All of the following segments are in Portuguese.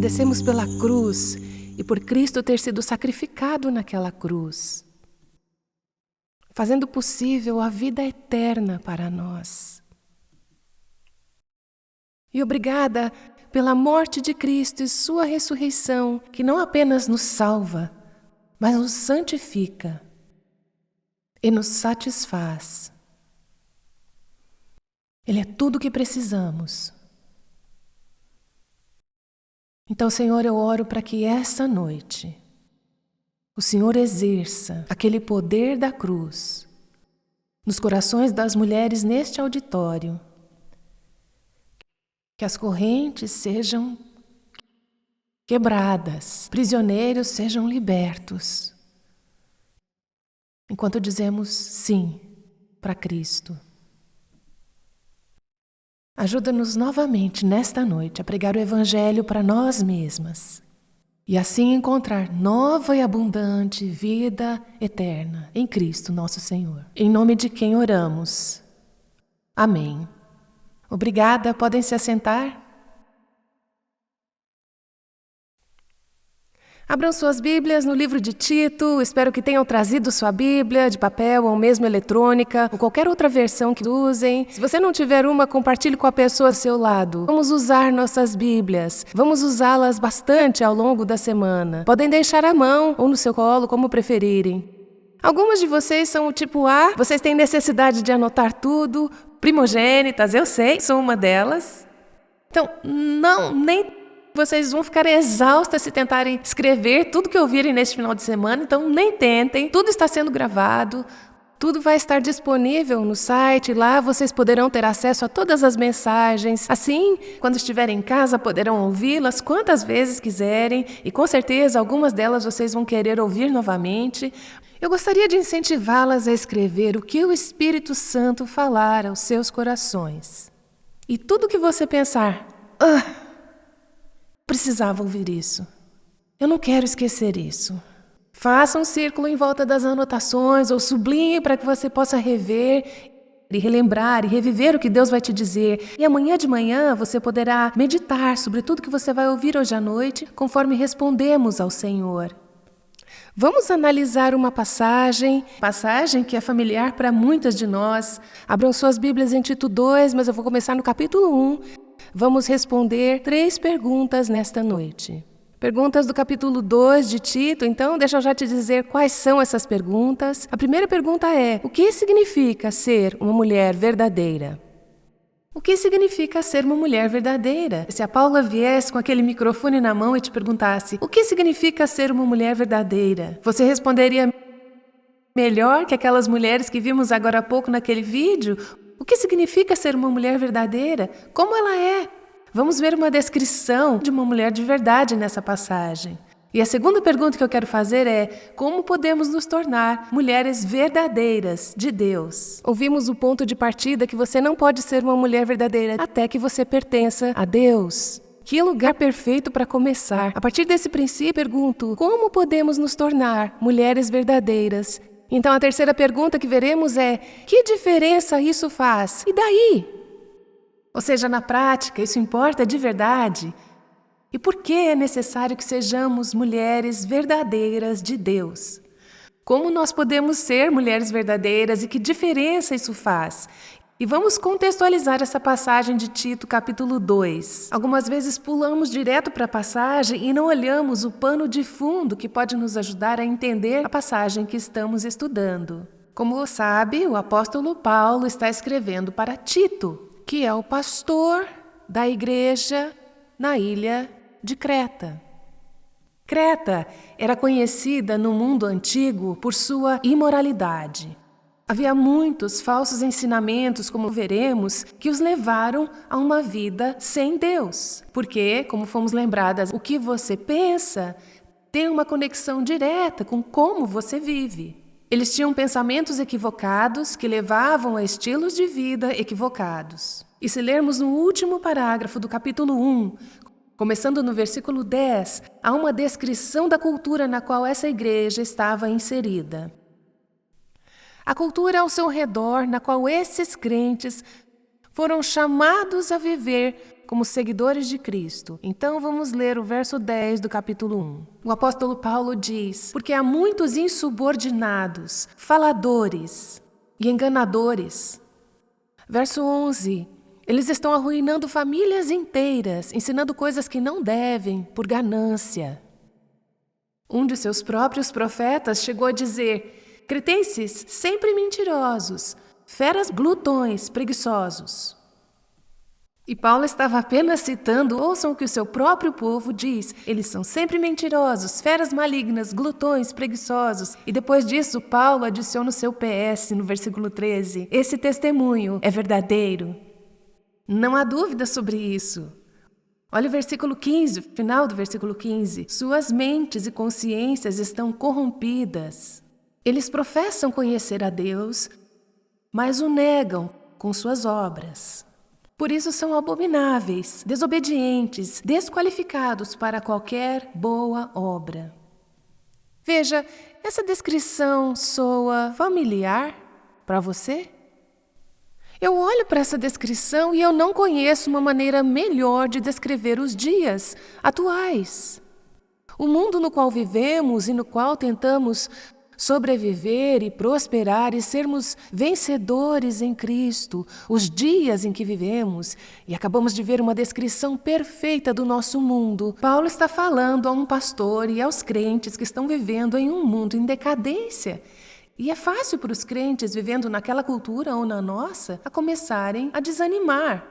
agradecemos pela cruz e por Cristo ter sido sacrificado naquela cruz, fazendo possível a vida eterna para nós. E obrigada pela morte de Cristo e sua ressurreição, que não apenas nos salva, mas nos santifica e nos satisfaz. Ele é tudo o que precisamos. Então, Senhor, eu oro para que essa noite o Senhor exerça aquele poder da cruz nos corações das mulheres neste auditório, que as correntes sejam quebradas, prisioneiros sejam libertos, enquanto dizemos sim para Cristo. Ajuda-nos novamente nesta noite a pregar o Evangelho para nós mesmas e assim encontrar nova e abundante vida eterna em Cristo nosso Senhor. Em nome de quem oramos. Amém. Obrigada, podem se assentar. Abram suas Bíblias no livro de Tito. Espero que tenham trazido sua Bíblia de papel ou mesmo eletrônica, ou qualquer outra versão que usem. Se você não tiver uma, compartilhe com a pessoa ao seu lado. Vamos usar nossas Bíblias. Vamos usá-las bastante ao longo da semana. Podem deixar à mão ou no seu colo, como preferirem. Algumas de vocês são o tipo A, vocês têm necessidade de anotar tudo, primogênitas, eu sei, sou uma delas. Então, nem vocês vão ficar exaustas se tentarem escrever tudo que ouvirem neste final de semana, então nem tentem, tudo está sendo gravado, tudo vai estar disponível no site, lá vocês poderão ter acesso a todas as mensagens. Assim, quando estiverem em casa, poderão ouvi-las quantas vezes quiserem e com certeza algumas delas vocês vão querer ouvir novamente. Eu gostaria de incentivá-las a escrever o que o Espírito Santo falar aos seus corações. E tudo que você pensar, precisava ouvir isso. Eu não quero esquecer isso. Faça um círculo em volta das anotações ou sublinhe para que você possa rever e relembrar e reviver o que Deus vai te dizer. E amanhã de manhã você poderá meditar sobre tudo que você vai ouvir hoje à noite, conforme respondemos ao Senhor. Vamos analisar uma passagem que é familiar para muitas de nós. Abram suas Bíblias em Tito 2, mas eu vou começar no capítulo 1. Vamos responder 3 perguntas nesta noite. Perguntas do capítulo 2 de Tito, então deixa eu já te dizer quais são essas perguntas. A primeira pergunta é: o que significa ser uma mulher verdadeira? O que significa ser uma mulher verdadeira? Se a Paula viesse com aquele microfone na mão e te perguntasse: o que significa ser uma mulher verdadeira? Você responderia melhor que aquelas mulheres que vimos agora há pouco naquele vídeo? O que significa ser uma mulher verdadeira? Como ela é? Vamos ver uma descrição de uma mulher de verdade nessa passagem. E a segunda pergunta que eu quero fazer é: como podemos nos tornar mulheres verdadeiras de Deus? Ouvimos o ponto de partida que você não pode ser uma mulher verdadeira até que você pertença a Deus. Que lugar perfeito para começar. A partir desse princípio, pergunto: como podemos nos tornar mulheres verdadeiras? Então a terceira pergunta que veremos é: que diferença isso faz? E daí? Ou seja, na prática, isso importa de verdade? E por que é necessário que sejamos mulheres verdadeiras de Deus? Como nós podemos ser mulheres verdadeiras e que diferença isso faz? E vamos contextualizar essa passagem de Tito, capítulo 2. Algumas vezes pulamos direto para a passagem e não olhamos o pano de fundo que pode nos ajudar a entender a passagem que estamos estudando. Como sabe, o apóstolo Paulo está escrevendo para Tito, que é o pastor da igreja na ilha de Creta. Creta era conhecida no mundo antigo por sua imoralidade. Havia muitos falsos ensinamentos, como veremos, que os levaram a uma vida sem Deus. Porque, como fomos lembradas, o que você pensa tem uma conexão direta com como você vive. Eles tinham pensamentos equivocados que levavam a estilos de vida equivocados. E se lermos no último parágrafo do capítulo 1, começando no versículo 10, há uma descrição da cultura na qual essa igreja estava inserida. A cultura ao seu redor, na qual esses crentes foram chamados a viver como seguidores de Cristo. Então vamos ler o verso 10 do capítulo 1. O apóstolo Paulo diz: porque há muitos insubordinados, faladores e enganadores. Verso 11. Eles estão arruinando famílias inteiras, ensinando coisas que não devem, por ganância. Um de seus próprios profetas chegou a dizer: cretenses sempre mentirosos, feras glutões, preguiçosos. E Paulo estava apenas citando, ouçam o que o seu próprio povo diz: eles são sempre mentirosos, feras malignas, glutões, preguiçosos. E depois disso, Paulo adiciona o seu PS no versículo 13: esse testemunho é verdadeiro. Não há dúvida sobre isso. Olha o versículo 15, o final do versículo 15. Suas mentes e consciências estão corrompidas. Eles professam conhecer a Deus, mas o negam com suas obras. Por isso são abomináveis, desobedientes, desqualificados para qualquer boa obra. Veja, essa descrição soa familiar para você? Eu olho para essa descrição e eu não conheço uma maneira melhor de descrever os dias atuais. O mundo no qual vivemos e no qual tentamos sobreviver e prosperar e sermos vencedores em Cristo, os dias em que vivemos, e acabamos de ver uma descrição perfeita do nosso mundo. Paulo está falando a um pastor e aos crentes que estão vivendo em um mundo em decadência. E é fácil para os crentes vivendo naquela cultura ou na nossa a começarem a desanimar,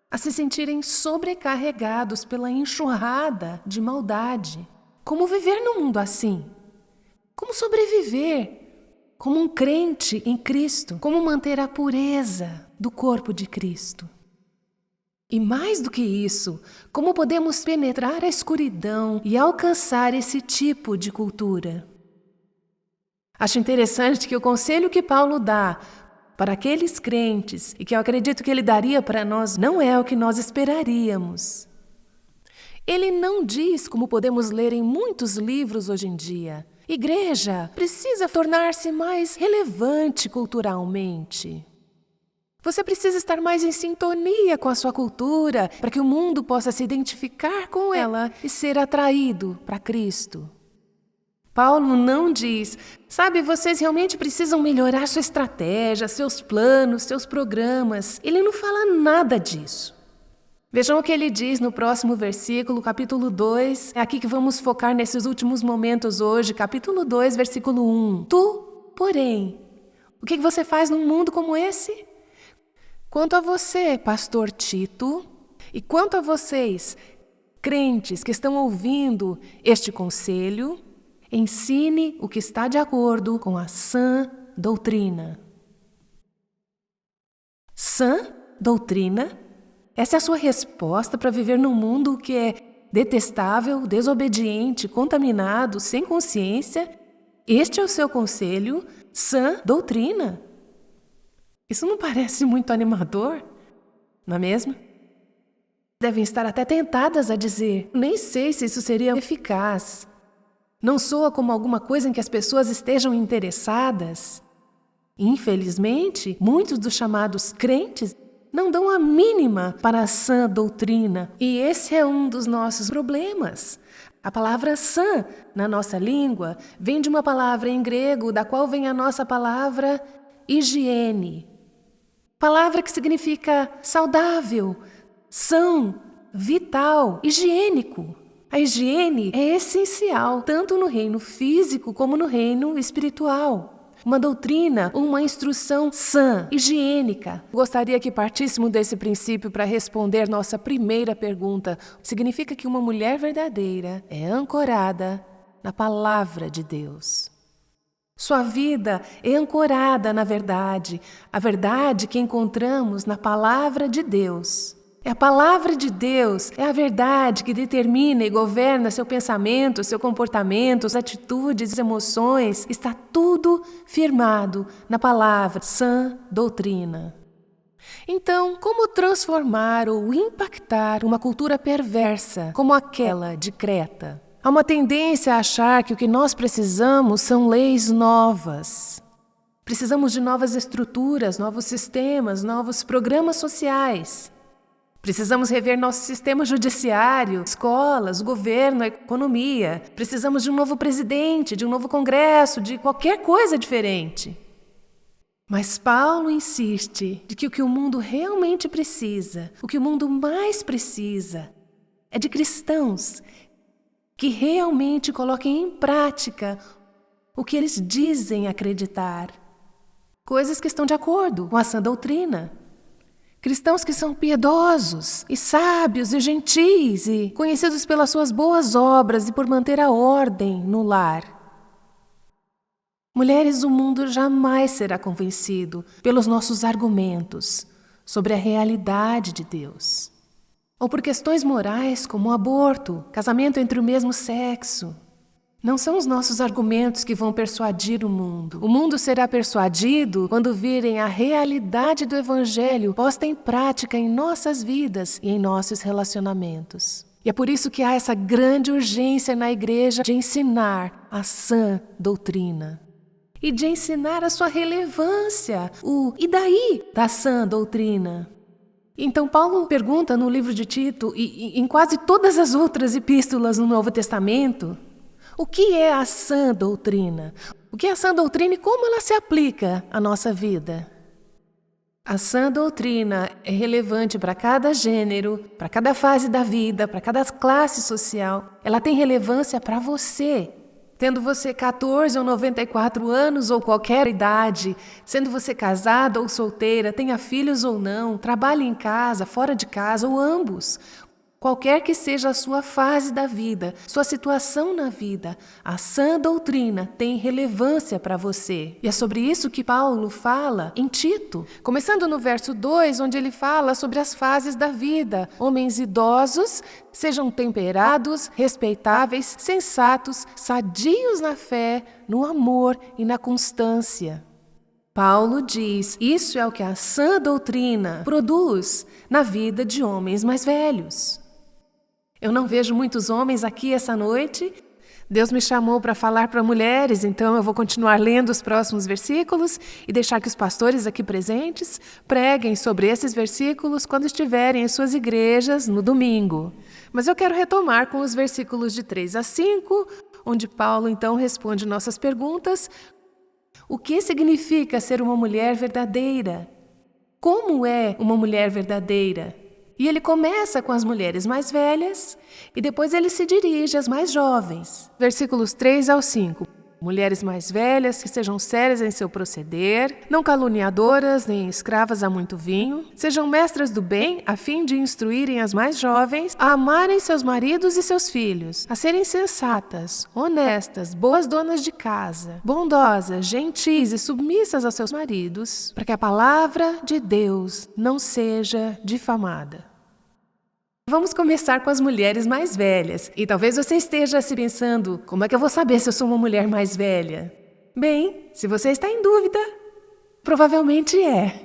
a se sentirem sobrecarregados pela enxurrada de maldade. Como viver num mundo assim? Como sobreviver como um crente em Cristo? Como manter a pureza do corpo de Cristo? E mais do que isso, como podemos penetrar a escuridão e alcançar esse tipo de cultura? Acho interessante que o conselho que Paulo dá para aqueles crentes, e que eu acredito que ele daria para nós, não é o que nós esperaríamos. Ele não diz, como podemos ler em muitos livros hoje em dia: igreja precisa tornar-se mais relevante culturalmente. Você precisa estar mais em sintonia com a sua cultura para que o mundo possa se identificar com ela e ser atraído para Cristo. Paulo não diz: sabe, vocês realmente precisam melhorar sua estratégia, seus planos, seus programas. Ele não fala nada disso. Vejam o que ele diz no próximo versículo, capítulo 2. É aqui que vamos focar nesses últimos momentos hoje. Capítulo 2, versículo 1. Tu, porém, o que você faz num mundo como esse? Quanto a você, pastor Tito, e quanto a vocês, crentes que estão ouvindo este conselho, ensine o que está de acordo com a sã doutrina. Sã doutrina? Essa é a sua resposta para viver num mundo que é detestável, desobediente, contaminado, sem consciência? Este é o seu conselho? Sã doutrina? Isso não parece muito animador? Não é mesmo? Devem estar até tentadas a dizer: nem sei se isso seria eficaz. Não soa como alguma coisa em que as pessoas estejam interessadas. Infelizmente, muitos dos chamados crentes não dão a mínima para a sã doutrina. E esse é um dos nossos problemas. A palavra sã, na nossa língua, vem de uma palavra em grego, da qual vem a nossa palavra higiene. Palavra que significa saudável, são, vital, higiênico. A higiene é essencial, tanto no reino físico como no reino espiritual. Uma doutrina, uma instrução sã, higiênica. Gostaria que partíssemos desse princípio para responder nossa primeira pergunta. Significa que uma mulher verdadeira é ancorada na palavra de Deus. Sua vida é ancorada na verdade, a verdade que encontramos na palavra de Deus. É a palavra de Deus, é a verdade que determina e governa seu pensamento, seu comportamento, suas atitudes, emoções. Está tudo firmado na palavra, sã doutrina. Então, como transformar ou impactar uma cultura perversa como aquela de Creta? Há uma tendência a achar que o que nós precisamos são leis novas. Precisamos de novas estruturas, novos sistemas, novos programas sociais. Precisamos rever nosso sistema judiciário, escolas, o governo, a economia. Precisamos de um novo presidente, de um novo congresso, de qualquer coisa diferente. Mas Paulo insiste de que o o mundo realmente precisa, o que o mundo mais precisa, é de cristãos que realmente coloquem em prática o que eles dizem acreditar. Coisas que estão de acordo com a sã doutrina. Cristãos que são piedosos e sábios e gentis e conhecidos pelas suas boas obras e por manter a ordem no lar. Mulheres, o mundo jamais será convencido pelos nossos argumentos sobre a realidade de Deus. Ou por questões morais como o aborto, casamento entre o mesmo sexo. Não são os nossos argumentos que vão persuadir o mundo. O mundo será persuadido quando virem a realidade do Evangelho posta em prática em nossas vidas e em nossos relacionamentos. E é por isso que há essa grande urgência na igreja de ensinar a sã doutrina. E de ensinar a sua relevância, o e daí da sã doutrina. Então Paulo pergunta no livro de Tito e em quase todas as outras epístolas no Novo Testamento, o que é a sã doutrina? O que é a sã doutrina e como ela se aplica à nossa vida? A sã doutrina é relevante para cada gênero, para cada fase da vida, para cada classe social. Ela tem relevância para você. Tendo você 14 ou 94 anos ou qualquer idade, sendo você casada ou solteira, tenha filhos ou não, trabalhe em casa, fora de casa ou ambos. Qualquer que seja a sua fase da vida, sua situação na vida, a sã doutrina tem relevância para você. E é sobre isso que Paulo fala em Tito. Começando no verso 2, onde ele fala sobre as fases da vida. Homens idosos, sejam temperados, respeitáveis, sensatos, sadios na fé, no amor e na constância. Paulo diz, isso é o que a sã doutrina produz na vida de homens mais velhos. Eu não vejo muitos homens aqui essa noite. Deus me chamou para falar para mulheres, então eu vou continuar lendo os próximos versículos e deixar que os pastores aqui presentes preguem sobre esses versículos quando estiverem em suas igrejas no domingo. Mas eu quero retomar com os versículos de 3 a 5, onde Paulo então responde nossas perguntas. O que significa ser uma mulher verdadeira? Como é uma mulher verdadeira? E ele começa com as mulheres mais velhas e depois ele se dirige às mais jovens. Versículos 3 ao 5. Mulheres mais velhas que sejam sérias em seu proceder, não caluniadoras nem escravas a muito vinho, sejam mestras do bem a fim de instruírem as mais jovens a amarem seus maridos e seus filhos, a serem sensatas, honestas, boas donas de casa, bondosas, gentis e submissas aos seus maridos, para que a palavra de Deus não seja difamada. Vamos começar com as mulheres mais velhas. E talvez você esteja se pensando, como é que eu vou saber se eu sou uma mulher mais velha? Bem, se você está em dúvida, provavelmente é.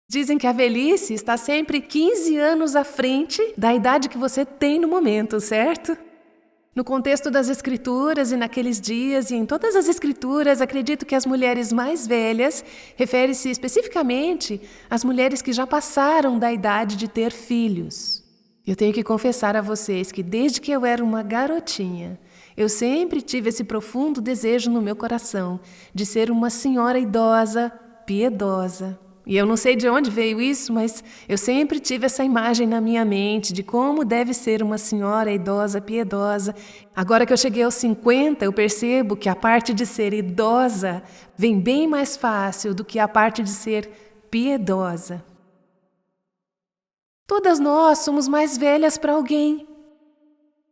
Dizem que a velhice está sempre 15 anos à frente da idade que você tem no momento, certo? No contexto das Escrituras e naqueles dias e em todas as Escrituras, acredito que as mulheres mais velhas refere-se especificamente às mulheres que já passaram da idade de ter filhos. Eu tenho que confessar a vocês que desde que eu era uma garotinha, eu sempre tive esse profundo desejo no meu coração de ser uma senhora idosa, piedosa. E eu não sei de onde veio isso, mas eu sempre tive essa imagem na minha mente de como deve ser uma senhora idosa, piedosa. Agora que eu cheguei aos 50, eu percebo que a parte de ser idosa vem bem mais fácil do que a parte de ser piedosa. Todas nós somos mais velhas para alguém.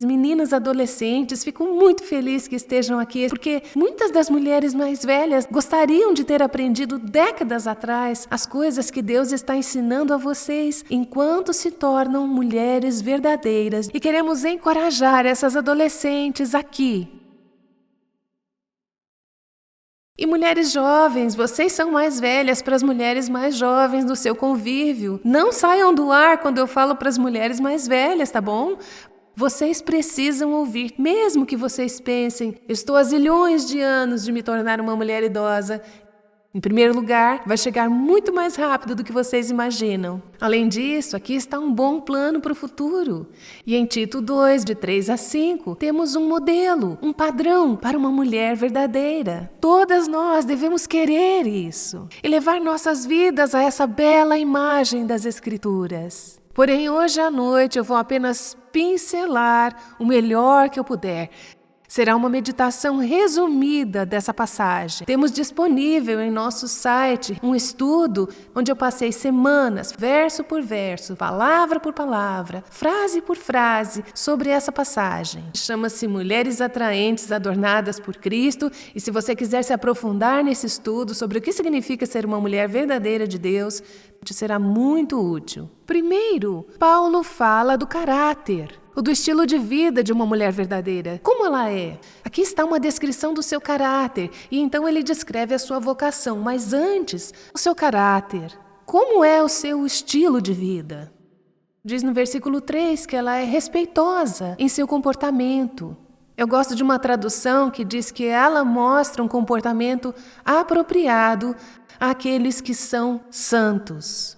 As meninas adolescentes ficam muito felizes que estejam aqui, porque muitas das mulheres mais velhas gostariam de ter aprendido décadas atrás as coisas que Deus está ensinando a vocês enquanto se tornam mulheres verdadeiras. E queremos encorajar essas adolescentes aqui. E mulheres jovens, vocês são mais velhas para as mulheres mais jovens do seu convívio. Não saiam do ar quando eu falo para as mulheres mais velhas, tá bom? Vocês precisam ouvir, mesmo que vocês pensem, estou há zilhões de anos de me tornar uma mulher idosa. Em primeiro lugar, vai chegar muito mais rápido do que vocês imaginam. Além disso, aqui está um bom plano para o futuro. E em Tito 2, de 3 a 5, temos um modelo, um padrão para uma mulher verdadeira. Todas nós devemos querer isso e levar nossas vidas a essa bela imagem das Escrituras. Porém, hoje à noite eu vou apenas pincelar o melhor que eu puder. Será uma meditação resumida dessa passagem. Temos disponível em nosso site um estudo onde eu passei semanas, verso por verso, palavra por palavra, frase por frase, sobre essa passagem. Chama-se Mulheres Atraentes Adornadas por Cristo, e se você quiser se aprofundar nesse estudo sobre o que significa ser uma mulher verdadeira de Deus, te será muito útil. Primeiro, Paulo fala do caráter, ou do estilo de vida de uma mulher verdadeira. Como ela é? Aqui está uma descrição do seu caráter, e então ele descreve a sua vocação, mas antes, o seu caráter. Como é o seu estilo de vida? Diz no versículo 3 que ela é respeitosa em seu comportamento. Eu gosto de uma tradução que diz que ela mostra um comportamento apropriado àqueles que são santos.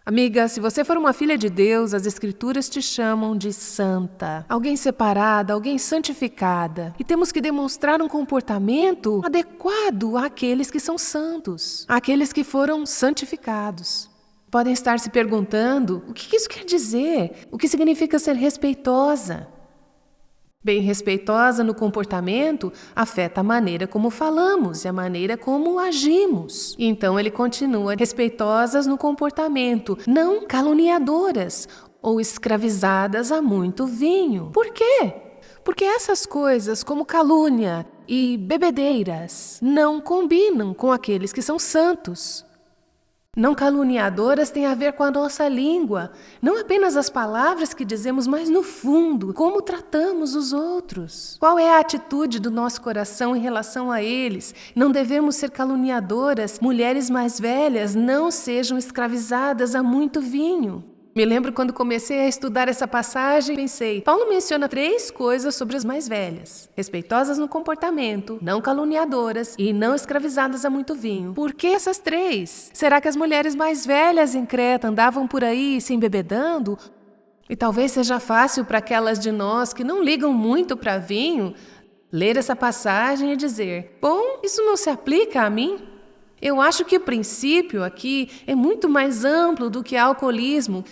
Amiga, se você for uma filha de Deus, as Escrituras te chamam de santa. Alguém separada, alguém santificada. E temos que demonstrar um comportamento adequado àqueles que são santos, àqueles que foram santificados. Podem estar se perguntando, o que isso quer dizer? O que significa ser respeitosa? Bem, respeitosa no comportamento afeta a maneira como falamos e a maneira como agimos. Então ele continua, respeitosas no comportamento, não caluniadoras ou escravizadas a muito vinho. Por quê? Porque essas coisas como calúnia e bebedeiras não combinam com aqueles que são santos. Não caluniadoras tem a ver com a nossa língua, não apenas as palavras que dizemos, mas no fundo, como tratamos os outros. Qual é a atitude do nosso coração em relação a eles? Não devemos ser caluniadoras, mulheres mais velhas não sejam escravizadas a muito vinho. Me lembro quando comecei a estudar essa passagem, pensei, Paulo menciona 3 coisas sobre as mais velhas: respeitosas no comportamento, não caluniadoras e não escravizadas a muito vinho. Por que essas 3? Será que as mulheres mais velhas em Creta andavam por aí se embebedando? E talvez seja fácil para aquelas de nós que não ligam muito para vinho, ler essa passagem e dizer, bom, isso não se aplica a mim? Eu acho que o princípio aqui é muito mais amplo do que alcoolismo.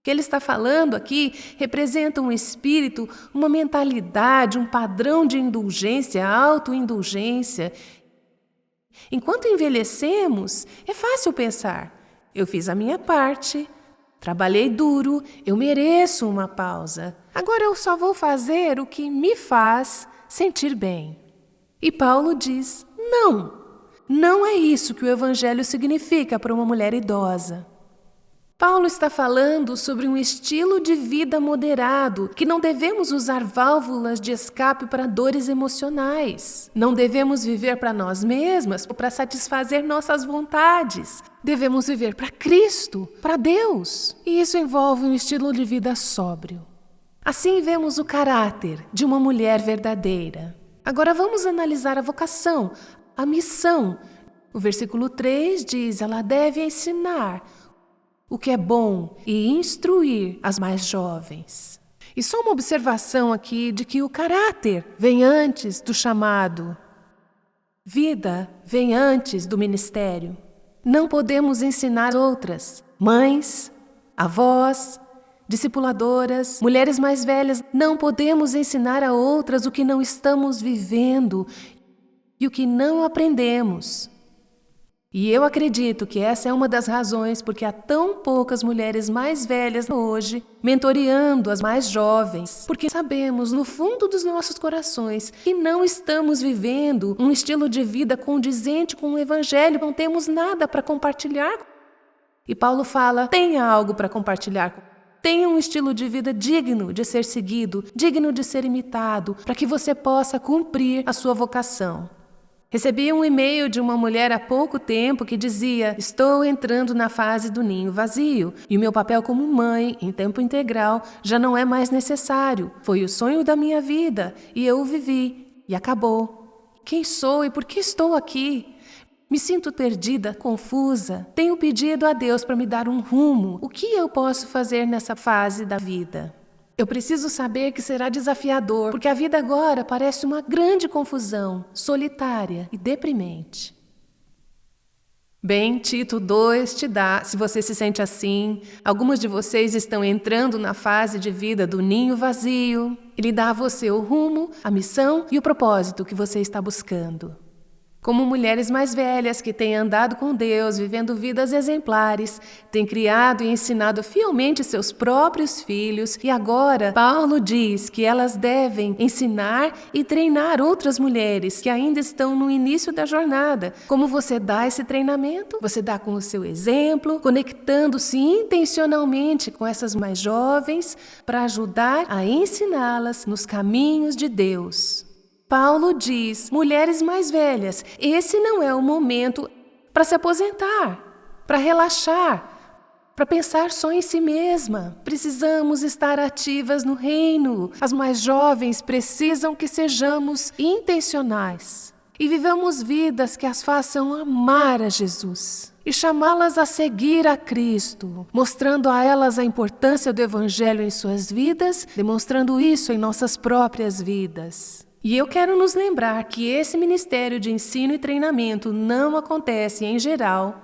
O que ele está falando aqui representa um espírito, uma mentalidade, um padrão de indulgência, autoindulgência. Enquanto envelhecemos, é fácil pensar, eu fiz a minha parte, trabalhei duro, eu mereço uma pausa. Agora eu só vou fazer o que me faz sentir bem. E Paulo diz, não é isso que o Evangelho significa para uma mulher idosa. Paulo está falando sobre um estilo de vida moderado, que não devemos usar válvulas de escape para dores emocionais. Não devemos viver para nós mesmas ou para satisfazer nossas vontades. Devemos viver para Cristo, para Deus. E isso envolve um estilo de vida sóbrio. Assim vemos o caráter de uma mulher verdadeira. Agora vamos analisar a vocação, a missão. O versículo 3 diz, ela deve ensinar o que é bom e instruir as mais jovens. E só uma observação aqui de que o caráter vem antes do chamado. Vida vem antes do ministério. Não podemos ensinar outras, mães, avós, discipuladoras, mulheres mais velhas, não podemos ensinar a outras o que não estamos vivendo e o que não aprendemos. E eu acredito que essa é uma das razões porque há tão poucas mulheres mais velhas hoje mentoreando as mais jovens, porque sabemos no fundo dos nossos corações que não estamos vivendo um estilo de vida condizente com o Evangelho, não temos nada para compartilhar. E Paulo fala, tenha algo para compartilhar, tenha um estilo de vida digno de ser seguido, digno de ser imitado, para que você possa cumprir a sua vocação. Recebi um e-mail de uma mulher há pouco tempo que dizia, estou entrando na fase do ninho vazio e o meu papel como mãe, em tempo integral, já não é mais necessário. Foi o sonho da minha vida e eu o vivi e acabou. Quem sou e por que estou aqui? Me sinto perdida, confusa. Tenho pedido a Deus para me dar um rumo. O que eu posso fazer nessa fase da vida? Eu preciso saber que será desafiador, porque a vida agora parece uma grande confusão, solitária e deprimente. Bem, Tito 2 te dá, se você se sente assim. Algumas de vocês estão entrando na fase de vida do ninho vazio. Ele dá a você o rumo, a missão e o propósito que você está buscando. Como mulheres mais velhas que têm andado com Deus, vivendo vidas exemplares, têm criado e ensinado fielmente seus próprios filhos, e agora Paulo diz que elas devem ensinar e treinar outras mulheres que ainda estão no início da jornada. Como você dá esse treinamento? Você dá com o seu exemplo, conectando-se intencionalmente com essas mais jovens para ajudar a ensiná-las nos caminhos de Deus. Paulo diz, mulheres mais velhas, esse não é o momento para se aposentar, para relaxar, para pensar só em si mesma. Precisamos estar ativas no reino. As mais jovens precisam que sejamos intencionais e vivamos vidas que as façam amar a Jesus e chamá-las a seguir a Cristo, mostrando a elas a importância do Evangelho em suas vidas, demonstrando isso em nossas próprias vidas. E eu quero nos lembrar que esse ministério de ensino e treinamento não acontece, em geral,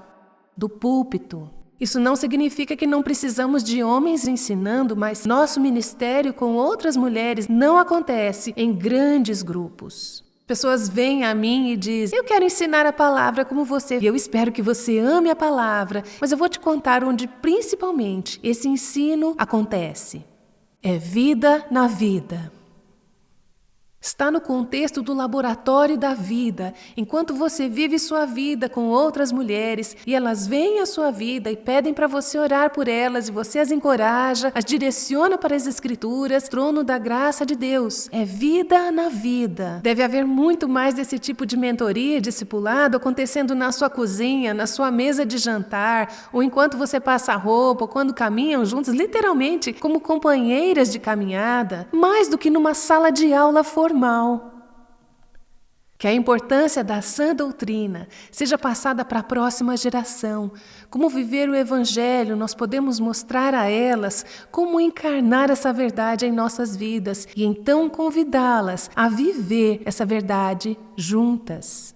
do púlpito. Isso não significa que não precisamos de homens ensinando, mas nosso ministério com outras mulheres não acontece em grandes grupos. Pessoas vêm a mim e dizem, eu quero ensinar a palavra como você, e eu espero que você ame a palavra, mas eu vou te contar onde principalmente esse ensino acontece. É vida na vida. Está no contexto do laboratório da vida, enquanto você vive sua vida com outras mulheres e elas vêm à sua vida e pedem para você orar por elas e você as encoraja, as direciona para as Escrituras, trono da graça de Deus. É vida na vida. Deve haver muito mais desse tipo de mentoria e discipulado acontecendo na sua cozinha, na sua mesa de jantar, ou enquanto você passa a roupa, ou quando caminham juntos, literalmente como companheiras de caminhada, mais do que numa sala de aula formal. Que a importância da sã doutrina seja passada para a próxima geração. Como viver o Evangelho, nós podemos mostrar a elas como encarnar essa verdade em nossas vidas e então convidá-las a viver essa verdade juntas.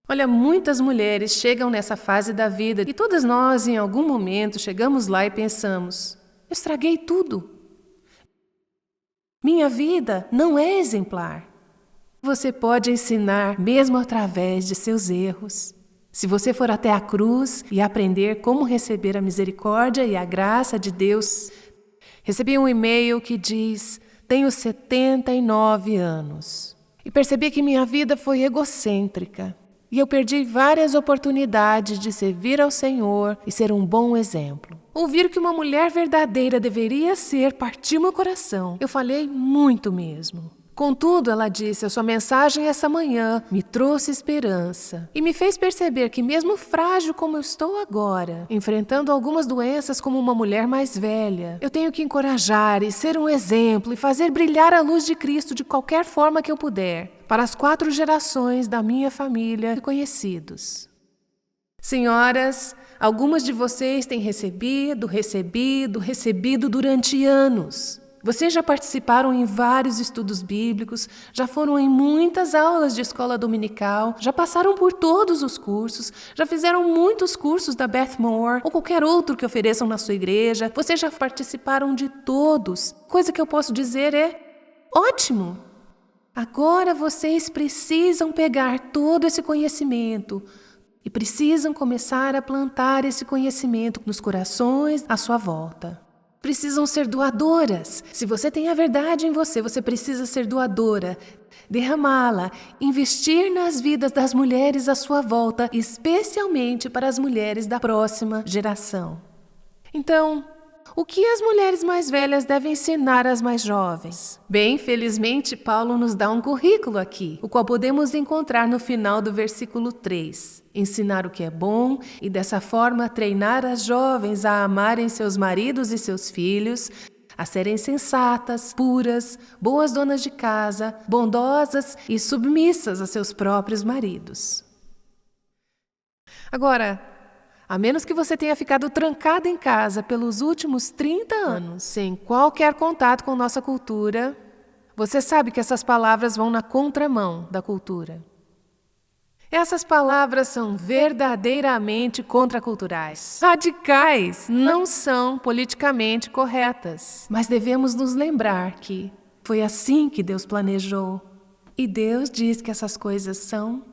Olha, muitas mulheres chegam nessa fase da vida e todas nós, em algum momento, chegamos lá e pensamos, eu estraguei tudo. Minha vida não é exemplar. Você pode ensinar mesmo através de seus erros. Se você for até a cruz e aprender como receber a misericórdia e a graça de Deus. Recebi um e-mail que diz, tenho 79 anos. E percebi que minha vida foi egocêntrica. E eu perdi várias oportunidades de servir ao Senhor e ser um bom exemplo. Ouvir que uma mulher verdadeira deveria ser partiu meu coração. Eu falei muito mesmo. Contudo, ela disse, a sua mensagem essa manhã me trouxe esperança e me fez perceber que mesmo frágil como eu estou agora, enfrentando algumas doenças como uma mulher mais velha, eu tenho que encorajar e ser um exemplo e fazer brilhar a luz de Cristo de qualquer forma que eu puder, para as 4 gerações da minha família e conhecidos. Senhoras, algumas de vocês têm recebido durante anos. Vocês já participaram em vários estudos bíblicos, já foram em muitas aulas de escola dominical, já passaram por todos os cursos, já fizeram muitos cursos da Beth Moore ou qualquer outro que ofereçam na sua igreja. Vocês já participaram de todos. Coisa que eu posso dizer é, ótimo! Agora vocês precisam pegar todo esse conhecimento e precisam começar a plantar esse conhecimento nos corações à sua volta. Precisam ser doadoras. Se você tem a verdade em você, você precisa ser doadora, derramá-la, investir nas vidas das mulheres à sua volta, especialmente para as mulheres da próxima geração. Então, o que as mulheres mais velhas devem ensinar às mais jovens? Bem, felizmente, Paulo nos dá um currículo aqui, o qual podemos encontrar no final do versículo 3. Ensinar o que é bom e, dessa forma, treinar as jovens a amarem seus maridos e seus filhos, a serem sensatas, puras, boas donas de casa, bondosas e submissas a seus próprios maridos. Agora, a menos que você tenha ficado trancada em casa pelos últimos 30 anos, sem qualquer contato com nossa cultura, você sabe que essas palavras vão na contramão da cultura. Essas palavras são verdadeiramente contraculturais. Radicais, não são politicamente corretas. Mas devemos nos lembrar que foi assim que Deus planejou. E Deus diz que essas coisas são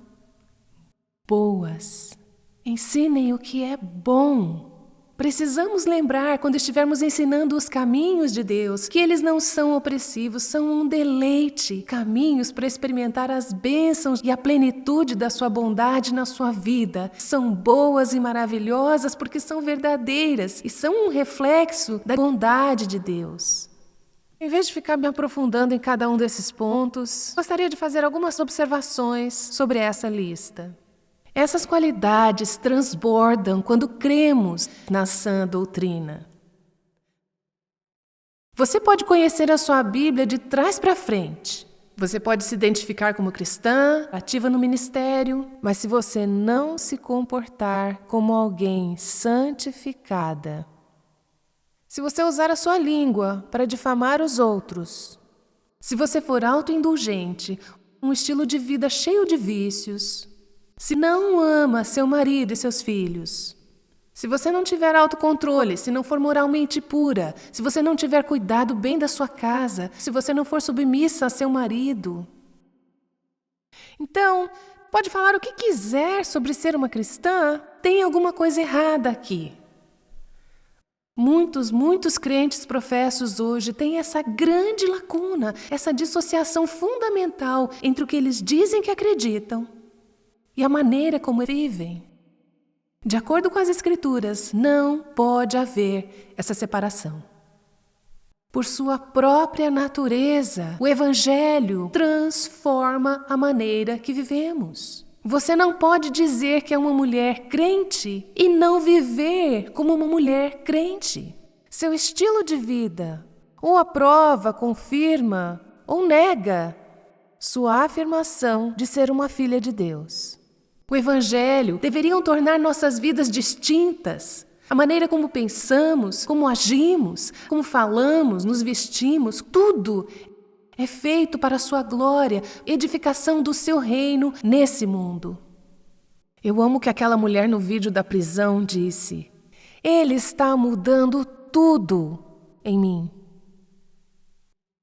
boas. Ensinem o que é bom. Precisamos lembrar, quando estivermos ensinando os caminhos de Deus, que eles não são opressivos, são um deleite, caminhos para experimentar as bênçãos e a plenitude da sua bondade na sua vida. São boas e maravilhosas porque são verdadeiras e são um reflexo da bondade de Deus. Em vez de ficar me aprofundando em cada um desses pontos, gostaria de fazer algumas observações sobre essa lista. Essas qualidades transbordam quando cremos na sã doutrina. Você pode conhecer a sua Bíblia de trás para frente. Você pode se identificar como cristã, ativa no ministério, mas se você não se comportar como alguém santificada, se você usar a sua língua para difamar os outros, se você for autoindulgente, um estilo de vida cheio de vícios, se não ama seu marido e seus filhos, se você não tiver autocontrole, se não for moralmente pura, se você não tiver cuidado bem da sua casa, se você não for submissa a seu marido, então, pode falar o que quiser sobre ser uma cristã, tem alguma coisa errada aqui. Muitos crentes professos hoje têm essa grande lacuna, essa dissociação fundamental entre o que eles dizem que acreditam e a maneira como vivem. De acordo com as Escrituras, não pode haver essa separação. Por sua própria natureza, o Evangelho transforma a maneira que vivemos. Você não pode dizer que é uma mulher crente e não viver como uma mulher crente. Seu estilo de vida ou aprova, confirma ou nega sua afirmação de ser uma filha de Deus. O Evangelho deveria tornar nossas vidas distintas. A maneira como pensamos, como agimos, como falamos, nos vestimos, tudo é feito para a sua glória, edificação do seu reino nesse mundo. Eu amo que aquela mulher no vídeo da prisão disse: Ele está mudando tudo em mim.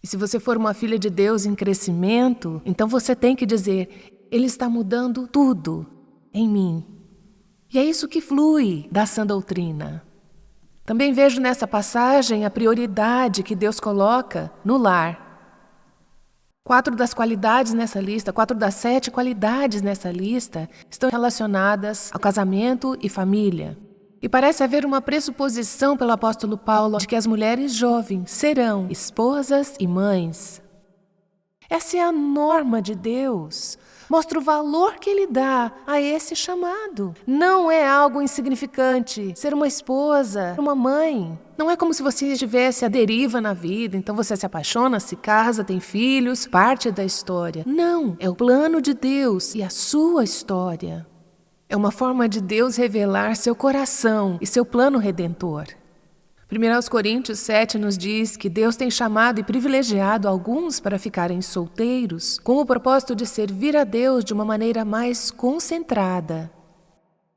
E se você for uma filha de Deus em crescimento, então você tem que dizer: Ele está mudando tudo em mim. E é isso que flui da sã doutrina. Também vejo nessa passagem a prioridade que Deus coloca no lar. 4 das qualidades nessa lista, 4 das 7 qualidades nessa lista estão relacionadas ao casamento e família. E parece haver uma pressuposição pelo apóstolo Paulo de que as mulheres jovens serão esposas e mães. Essa é a norma de Deus. Mostra o valor que Ele dá a esse chamado. Não é algo insignificante ser uma esposa, uma mãe. Não é como se você estivesse à deriva na vida, então você se apaixona, se casa, tem filhos, parte da história. Não, é o plano de Deus e a sua história. É uma forma de Deus revelar seu coração e seu plano redentor. 1 Coríntios 7 nos diz que Deus tem chamado e privilegiado alguns para ficarem solteiros com o propósito de servir a Deus de uma maneira mais concentrada.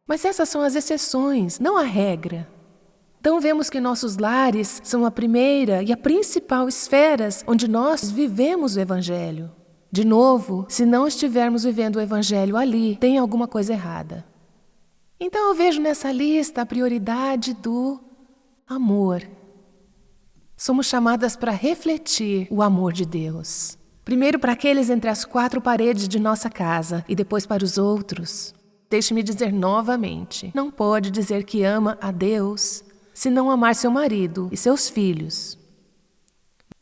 Mas essas são as exceções, não a regra. Então vemos que nossos lares são a primeira e a principal esferas onde nós vivemos o Evangelho. De novo, se não estivermos vivendo o Evangelho ali, tem alguma coisa errada. Então eu vejo nessa lista a prioridade do amor. Somos chamadas para refletir o amor de Deus. Primeiro para aqueles entre as 4 paredes de nossa casa e depois para os outros. Deixe-me dizer novamente, não pode dizer que ama a Deus se não amar seu marido e seus filhos.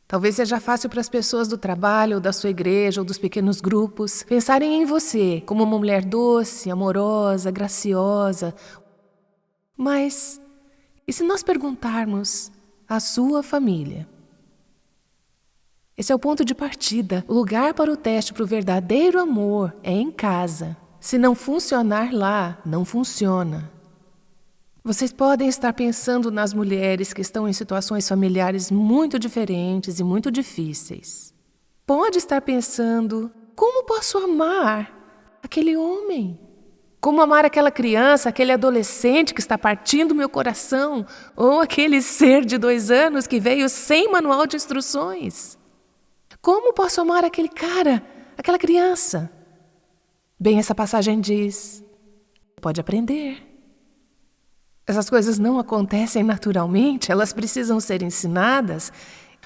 Talvez seja fácil para as pessoas do trabalho, ou da sua igreja, ou dos pequenos grupos, pensarem em você como uma mulher doce, amorosa, graciosa. Mas, e se nós perguntarmos à sua família? Esse é o ponto de partida. O lugar para o teste para o verdadeiro amor é em casa. Se não funcionar lá, não funciona. Vocês podem estar pensando nas mulheres que estão em situações familiares muito diferentes e muito difíceis. Pode estar pensando, como posso amar aquele homem? Como amar aquela criança, aquele adolescente que está partindo meu coração? Ou aquele ser de 2 anos que veio sem manual de instruções? Como posso amar aquele cara, aquela criança? Bem, essa passagem diz, pode aprender. Essas coisas não acontecem naturalmente, elas precisam ser ensinadas,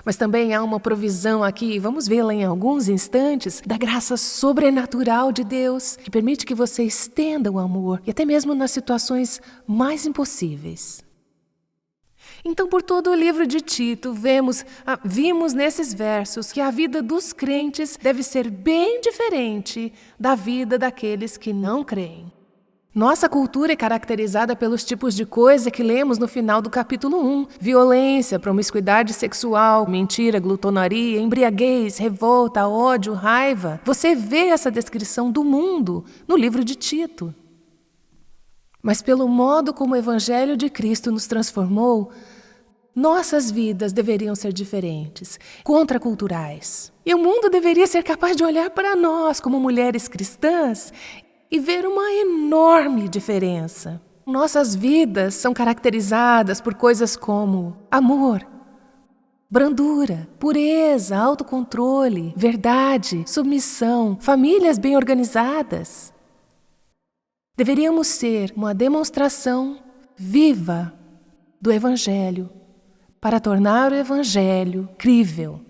mas também há uma provisão aqui, vamos vê-la em alguns instantes, da graça sobrenatural de Deus, que permite que você estenda o amor, e até mesmo nas situações mais impossíveis. Então, por todo o livro de Tito, vimos nesses versos que a vida dos crentes deve ser bem diferente da vida daqueles que não creem. Nossa cultura é caracterizada pelos tipos de coisa que lemos no final do capítulo 1. Violência, promiscuidade sexual, mentira, glutonaria, embriaguez, revolta, ódio, raiva. Você vê essa descrição do mundo no livro de Tito. Mas pelo modo como o Evangelho de Cristo nos transformou, nossas vidas deveriam ser diferentes, contraculturais. E o mundo deveria ser capaz de olhar para nós como mulheres cristãs e ver uma enorme diferença. Nossas vidas são caracterizadas por coisas como amor, brandura, pureza, autocontrole, verdade, submissão, famílias bem organizadas. Deveríamos ser uma demonstração viva do Evangelho para tornar o Evangelho crível.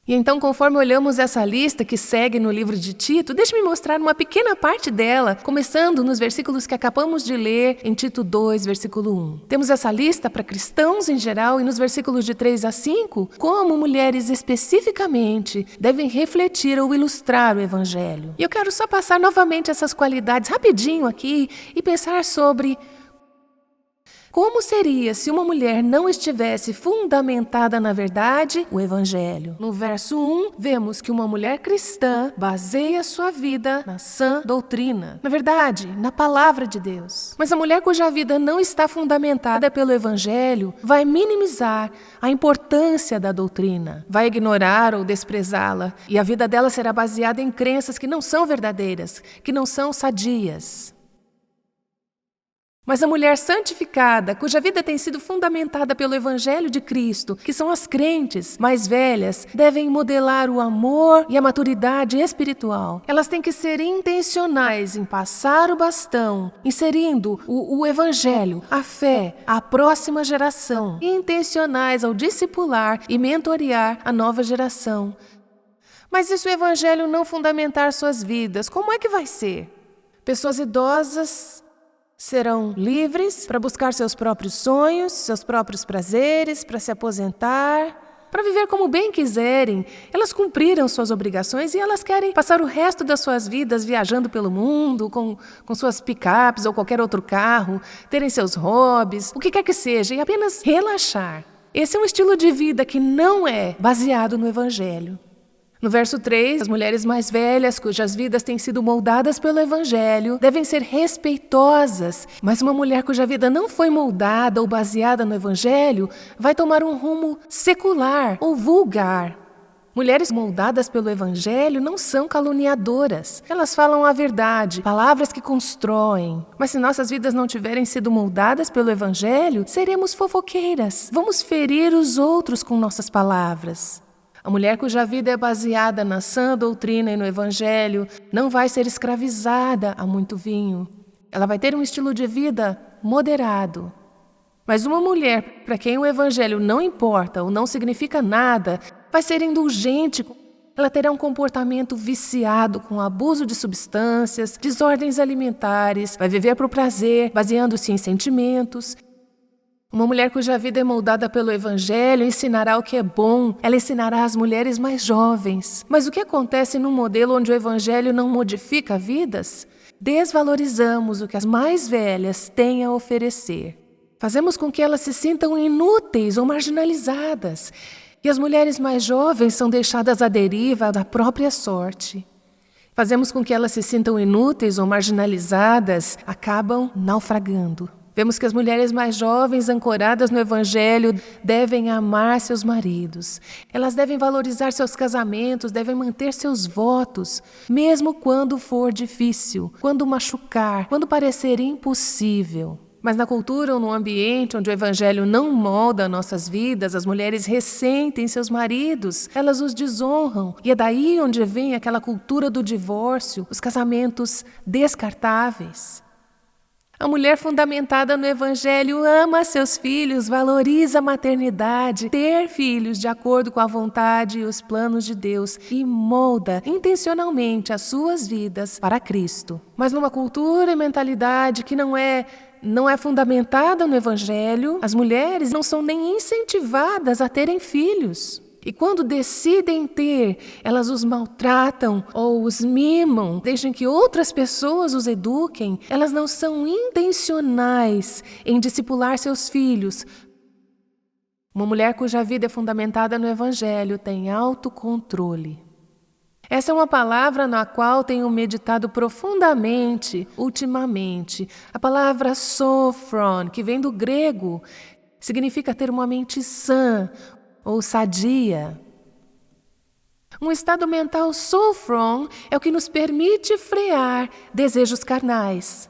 E então, conforme olhamos essa lista que segue no livro de Tito, deixe-me mostrar uma pequena parte dela, começando nos versículos que acabamos de ler em Tito 2, versículo 1. Temos essa lista para cristãos em geral e nos versículos de 3 a 5, como mulheres especificamente devem refletir ou ilustrar o Evangelho. E eu quero só passar novamente essas qualidades rapidinho aqui e pensar sobre como seria se uma mulher não estivesse fundamentada na verdade, o Evangelho. No verso 1, vemos que uma mulher cristã baseia sua vida na sã doutrina. Na verdade, na palavra de Deus. Mas a mulher cuja vida não está fundamentada pelo Evangelho vai minimizar a importância da doutrina, vai ignorar ou desprezá-la, e a vida dela será baseada em crenças que não são verdadeiras, que não são sadias. Mas a mulher santificada, cuja vida tem sido fundamentada pelo Evangelho de Cristo, que são as crentes mais velhas, devem modelar o amor e a maturidade espiritual. Elas têm que ser intencionais em passar o bastão, inserindo o Evangelho, a fé, à próxima geração, e intencionais ao discipular e mentorear a nova geração. Mas e se o Evangelho não fundamentar suas vidas, como é que vai ser? Pessoas idosas serão livres para buscar seus próprios sonhos, seus próprios prazeres, para se aposentar, para viver como bem quiserem. Elas cumpriram suas obrigações e elas querem passar o resto das suas vidas viajando pelo mundo, com suas picapes ou qualquer outro carro, terem seus hobbies, o que quer que seja, e apenas relaxar. Esse é um estilo de vida que não é baseado no Evangelho. No verso 3, as mulheres mais velhas, cujas vidas têm sido moldadas pelo Evangelho, devem ser respeitosas, mas uma mulher cuja vida não foi moldada ou baseada no Evangelho vai tomar um rumo secular ou vulgar. Mulheres moldadas pelo Evangelho não são caluniadoras. Elas falam a verdade, palavras que constroem. Mas se nossas vidas não tiverem sido moldadas pelo Evangelho, seremos fofoqueiras. Vamos ferir os outros com nossas palavras. A mulher cuja vida é baseada na sã doutrina e no Evangelho não vai ser escravizada a muito vinho. Ela vai ter um estilo de vida moderado. Mas uma mulher para quem o Evangelho não importa ou não significa nada, vai ser indulgente. Ela terá um comportamento viciado com abuso de substâncias, desordens alimentares, vai viver por prazer, baseando-se em sentimentos. Uma mulher cuja vida é moldada pelo Evangelho ensinará o que é bom, ela ensinará às mulheres mais jovens. Mas o que acontece num modelo onde o Evangelho não modifica vidas? Desvalorizamos o que as mais velhas têm a oferecer. Fazemos com que elas se sintam inúteis ou marginalizadas. E as mulheres mais jovens são deixadas à deriva da própria sorte. Fazemos com que elas se sintam inúteis ou marginalizadas, acabam naufragando. Vemos que as mulheres mais jovens, ancoradas no Evangelho, devem amar seus maridos. Elas devem valorizar seus casamentos, devem manter seus votos, mesmo quando for difícil, quando machucar, quando parecer impossível. Mas na cultura ou no ambiente onde o Evangelho não molda nossas vidas, as mulheres ressentem seus maridos, elas os desonram. E é daí onde vem aquela cultura do divórcio, os casamentos descartáveis. A mulher fundamentada no Evangelho ama seus filhos, valoriza a maternidade, ter filhos de acordo com a vontade e os planos de Deus e molda intencionalmente as suas vidas para Cristo. Mas numa cultura e mentalidade que não é fundamentada no Evangelho, as mulheres não são nem incentivadas a terem filhos. E quando decidem ter, elas os maltratam ou os mimam, deixam que outras pessoas os eduquem. Elas não são intencionais em discipular seus filhos. Uma mulher cuja vida é fundamentada no Evangelho tem autocontrole. Essa é uma palavra na qual tenho meditado profundamente ultimamente. A palavra sophron, que vem do grego, significa ter uma mente sã ou sadia. Um estado mental sophron é o que nos permite frear desejos carnais.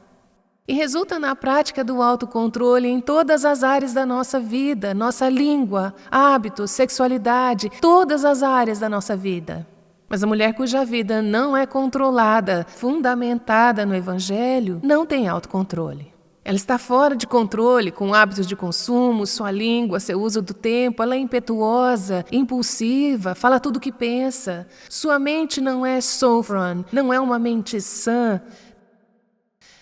E resulta na prática do autocontrole em todas as áreas da nossa vida, nossa língua, hábitos, sexualidade, todas as áreas da nossa vida. Mas a mulher cuja vida não é controlada, fundamentada no Evangelho, não tem autocontrole. Ela está fora de controle com hábitos de consumo, sua língua, seu uso do tempo. Ela é impetuosa, impulsiva, fala tudo o que pensa. Sua mente não é sophron, não é uma mente sã.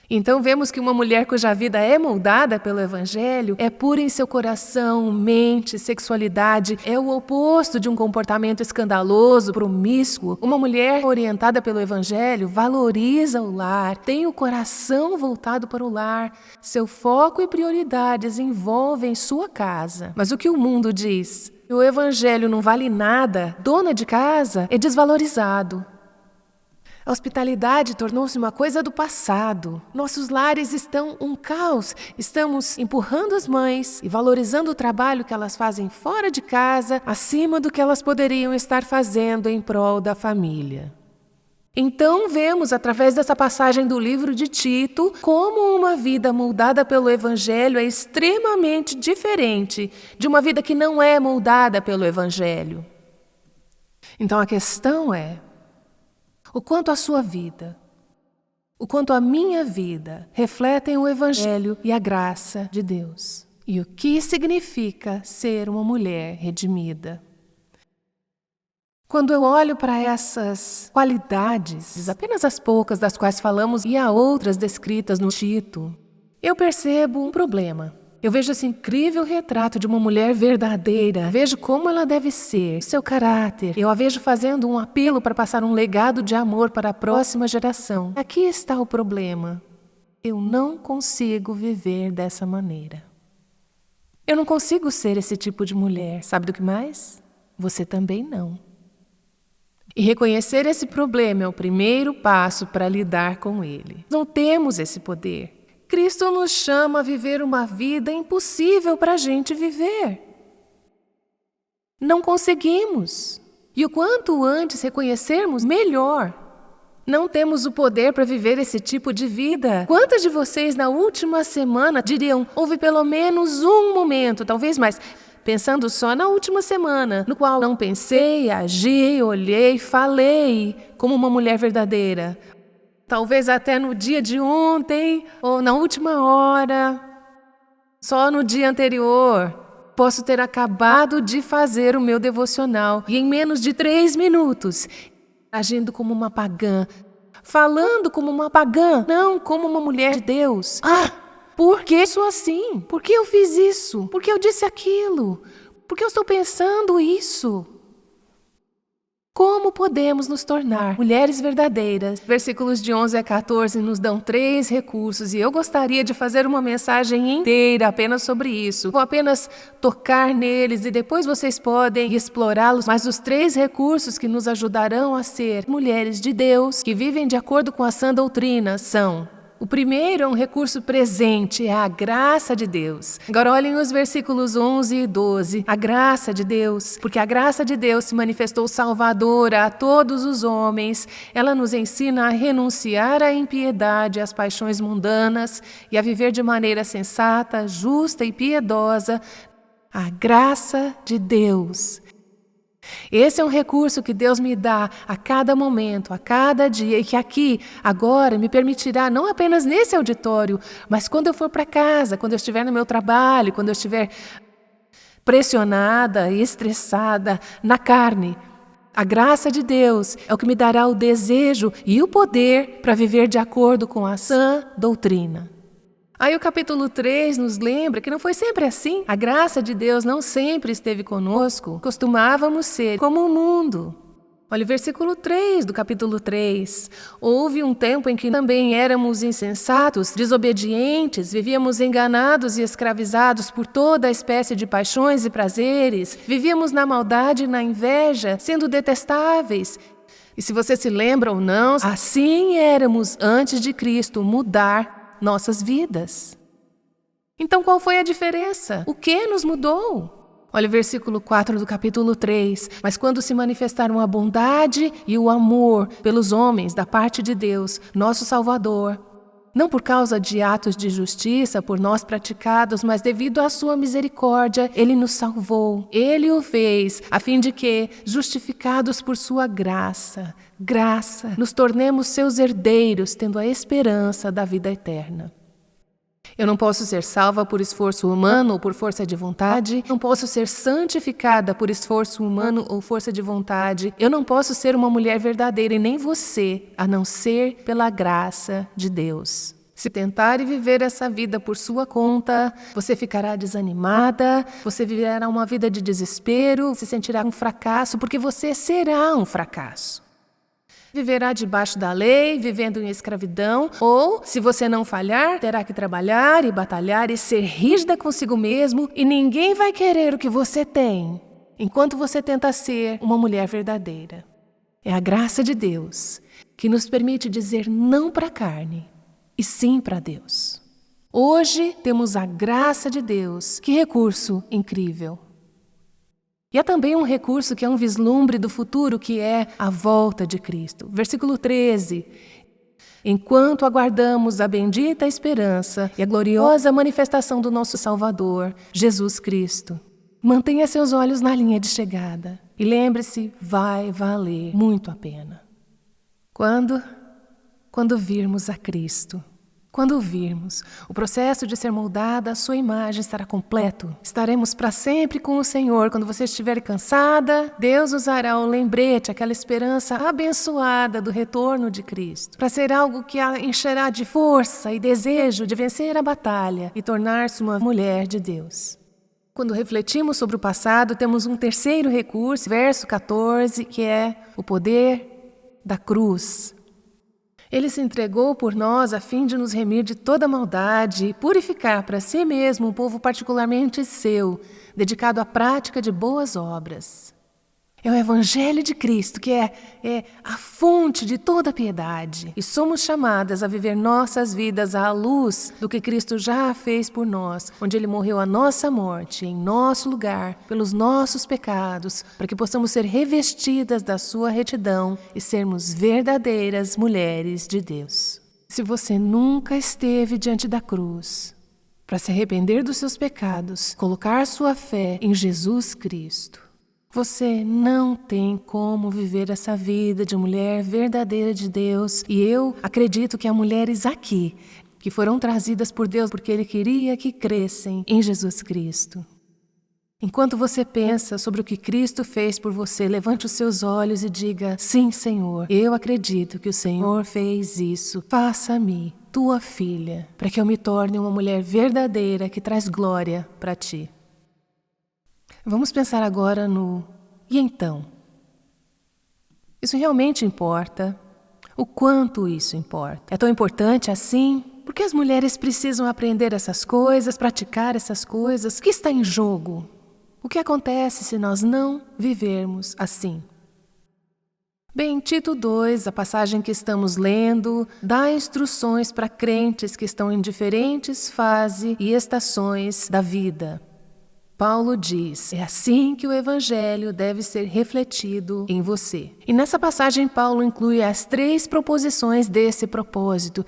Então vemos que uma mulher cuja vida é moldada pelo Evangelho é pura em seu coração, mente, sexualidade. É o oposto de um comportamento escandaloso, promíscuo. Uma mulher orientada pelo Evangelho valoriza o lar, tem o coração voltado para o lar. Seu foco e prioridades envolvem sua casa. Mas o que o mundo diz? O Evangelho não vale nada. Dona de casa é desvalorizado. A hospitalidade tornou-se uma coisa do passado. Nossos lares estão um caos. Estamos empurrando as mães e valorizando o trabalho que elas fazem fora de casa, acima do que elas poderiam estar fazendo em prol da família. Então vemos, através dessa passagem do livro de Tito, como uma vida moldada pelo Evangelho é extremamente diferente de uma vida que não é moldada pelo Evangelho. Então a questão é: o quanto a sua vida, o quanto a minha vida refletem o Evangelho e a graça de Deus? E o que significa ser uma mulher redimida? Quando eu olho para essas qualidades, apenas as poucas das quais falamos e há outras descritas no Tito, eu percebo um problema. Eu vejo esse incrível retrato de uma mulher verdadeira, vejo como ela deve ser, seu caráter. Eu a vejo fazendo um apelo para passar um legado de amor para a próxima geração. Aqui está o problema. Eu não consigo viver dessa maneira. Eu não consigo ser esse tipo de mulher. Sabe do que mais? Você também não. E reconhecer esse problema é o primeiro passo para lidar com ele. Não temos esse poder. Cristo nos chama a viver uma vida impossível para a gente viver. Não conseguimos. E o quanto antes reconhecermos, melhor. Não temos o poder para viver esse tipo de vida. Quantas de vocês na última semana diriam, houve pelo menos um momento, talvez mais, pensando só na última semana, no qual não pensei, agi, olhei, falei como uma mulher verdadeira? Talvez até no dia de ontem ou na última hora, só no dia anterior. Posso ter acabado de fazer o meu devocional e em menos de 3 minutos, agindo como uma pagã, falando como uma pagã, não como uma mulher de Deus. Por que sou assim? Por que eu fiz isso? Por que eu disse aquilo? Por que eu estou pensando isso? Como podemos nos tornar mulheres verdadeiras? Versículos de 11 a 14 nos dão 3 recursos e eu gostaria de fazer uma mensagem inteira apenas sobre isso. Vou apenas tocar neles e depois vocês podem explorá-los, mas os 3 recursos que nos ajudarão a ser mulheres de Deus, que vivem de acordo com a sã doutrina, são: o primeiro é um recurso presente, é a graça de Deus. Agora olhem os versículos 11 e 12. A graça de Deus, porque a graça de Deus se manifestou salvadora a todos os homens. Ela nos ensina a renunciar à impiedade, às paixões mundanas e a viver de maneira sensata, justa e piedosa. A graça de Deus. Esse é um recurso que Deus me dá a cada momento, a cada dia, e que aqui, agora, me permitirá, não apenas nesse auditório, mas quando eu for para casa, quando eu estiver no meu trabalho, quando eu estiver pressionada e estressada na carne. A graça de Deus é o que me dará o desejo e o poder para viver de acordo com a sã doutrina. Aí o capítulo 3 nos lembra que não foi sempre assim. A graça de Deus não sempre esteve conosco. Costumávamos ser como o mundo. Olha o versículo 3 do capítulo 3. Houve um tempo em que também éramos insensatos, desobedientes, vivíamos enganados e escravizados por toda a espécie de paixões e prazeres. Vivíamos na maldade e na inveja, sendo detestáveis. E se você se lembra ou não, assim éramos antes de Cristo mudar nossas vidas. Então qual foi a diferença? O que nos mudou? Olha o versículo 4 do capítulo 3. Mas quando se manifestaram a bondade e o amor pelos homens da parte de Deus, nosso Salvador, não por causa de atos de justiça por nós praticados, mas devido à sua misericórdia, Ele nos salvou. Ele o fez, a fim de que, justificados por sua graça, nos tornemos seus herdeiros, tendo a esperança da vida eterna. Eu não posso ser salva por esforço humano ou por força de vontade. Não posso ser santificada por esforço humano ou força de vontade. Eu não posso ser uma mulher verdadeira e nem você, a não ser pela graça de Deus. Se tentar viver essa vida por sua conta, você ficará desanimada, você viverá uma vida de desespero, se sentirá um fracasso, porque você será um fracasso. Viverá debaixo da lei, vivendo em escravidão, ou, se você não falhar, terá que trabalhar e batalhar e ser rígida consigo mesmo, e ninguém vai querer o que você tem, enquanto você tenta ser uma mulher verdadeira. É a graça de Deus que nos permite dizer não para a carne e sim para Deus. Hoje temos a graça de Deus. Que recurso incrível! E há também um recurso que é um vislumbre do futuro, que é a volta de Cristo. Versículo 13. Enquanto aguardamos a bendita esperança e a gloriosa manifestação do nosso Salvador, Jesus Cristo. Mantenha seus olhos na linha de chegada. E lembre-se, vai valer muito a pena. Quando virmos a Cristo. Quando o virmos, o processo de ser moldada à sua imagem estará completo. Estaremos para sempre com o Senhor. Quando você estiver cansada, Deus usará o lembrete, aquela esperança abençoada do retorno de Cristo, para ser algo que a encherá de força e desejo de vencer a batalha e tornar-se uma mulher de Deus. Quando refletimos sobre o passado, temos um terceiro recurso, verso 14, que é o poder da cruz. Ele se entregou por nós a fim de nos remir de toda maldade e purificar para si mesmo um povo particularmente seu, dedicado à prática de boas obras. É o Evangelho de Cristo que é a fonte de toda a piedade. E somos chamadas a viver nossas vidas à luz do que Cristo já fez por nós, onde Ele morreu a nossa morte, em nosso lugar, pelos nossos pecados, para que possamos ser revestidas da sua retidão e sermos verdadeiras mulheres de Deus. Se você nunca esteve diante da cruz, para se arrepender dos seus pecados, colocar sua fé em Jesus Cristo, você não tem como viver essa vida de mulher verdadeira de Deus. E eu acredito que há mulheres aqui que foram trazidas por Deus porque Ele queria que crescem em Jesus Cristo. Enquanto você pensa sobre o que Cristo fez por você, levante os seus olhos e diga: sim, Senhor, eu acredito que o Senhor fez isso. Faça-me tua filha, para que eu me torne uma mulher verdadeira que traz glória para ti. Vamos pensar agora no e então? Isso realmente importa? O quanto isso importa? É tão importante assim? Por que as mulheres precisam aprender essas coisas, praticar essas coisas? O que está em jogo? O que acontece se nós não vivermos assim? Bem, Tito 2, a passagem que estamos lendo, dá instruções para crentes que estão em diferentes fases e estações da vida. Paulo diz, é assim que o Evangelho deve ser refletido em você. E nessa passagem, Paulo inclui as 3 proposições desse propósito.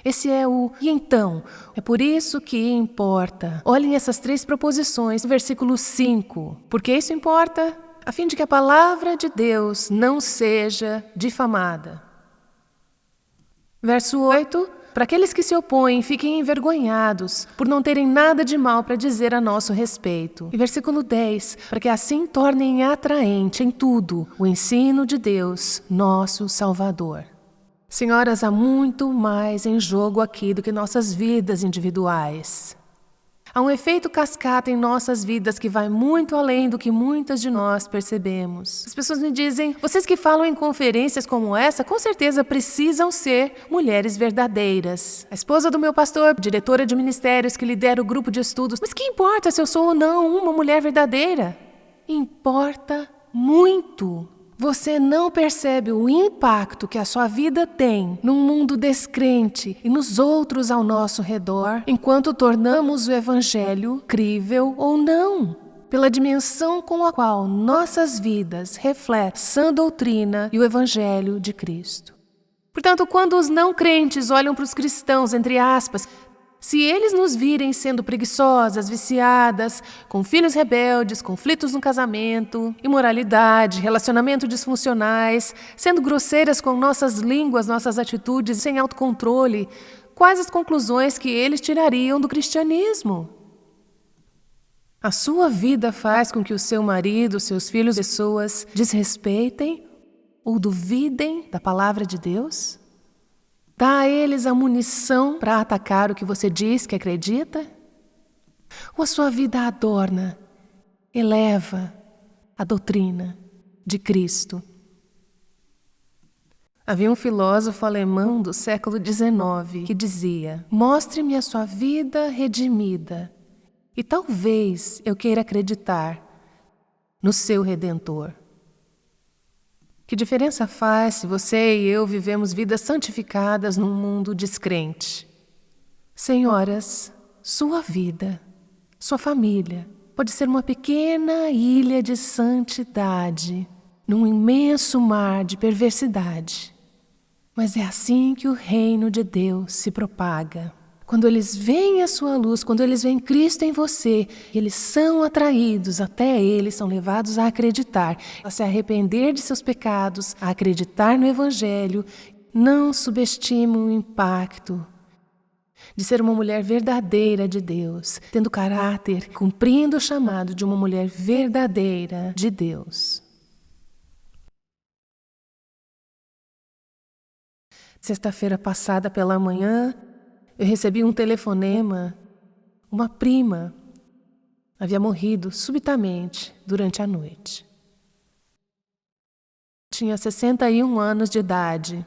Esse é o "e então?". É por isso que importa. Olhem essas 3 proposições no versículo 5. Por que isso importa? A fim de que a palavra de Deus não seja difamada. Verso 8. Para aqueles que se opõem, fiquem envergonhados por não terem nada de mal para dizer a nosso respeito. E versículo 10. Para que assim tornem atraente em tudo o ensino de Deus, nosso Salvador. Senhoras, há muito mais em jogo aqui do que nossas vidas individuais. Há um efeito cascata em nossas vidas que vai muito além do que muitas de nós percebemos. As pessoas me dizem, vocês que falam em conferências como essa, com certeza precisam ser mulheres verdadeiras. A esposa do meu pastor, diretora de ministérios que lidera o grupo de estudos. Mas que importa se eu sou ou não uma mulher verdadeira? Importa muito. Você não percebe o impacto que a sua vida tem num mundo descrente e nos outros ao nosso redor, enquanto tornamos o Evangelho crível ou não, pela dimensão com a qual nossas vidas refletem a sã doutrina e o Evangelho de Cristo. Portanto, quando os não crentes olham para os cristãos, entre aspas, se eles nos virem sendo preguiçosas, viciadas, com filhos rebeldes, conflitos no casamento, imoralidade, relacionamento disfuncionais, sendo grosseiras com nossas línguas, nossas atitudes, sem autocontrole, quais as conclusões que eles tirariam do cristianismo? A sua vida faz com que o seu marido, seus filhos, pessoas desrespeitem ou duvidem da palavra de Deus? Dá a eles a munição para atacar o que você diz que acredita? Ou a sua vida adorna, eleva a doutrina de Cristo? Havia um filósofo alemão do século XIX que dizia: mostre-me a sua vida redimida e talvez eu queira acreditar no seu Redentor. Que diferença faz se você e eu vivemos vidas santificadas num mundo descrente? Senhoras, sua vida, sua família, pode ser uma pequena ilha de santidade, num imenso mar de perversidade. Mas é assim que o reino de Deus se propaga. Quando eles veem a sua luz, quando eles veem Cristo em você, eles são atraídos, até eles são levados a acreditar, a se arrepender de seus pecados, a acreditar no Evangelho. Não subestime o impacto de ser uma mulher verdadeira de Deus, tendo caráter, cumprindo o chamado de uma mulher verdadeira de Deus. Sexta-feira passada pela manhã, eu recebi um telefonema. Uma prima havia morrido subitamente durante a noite. Tinha 61 anos de idade.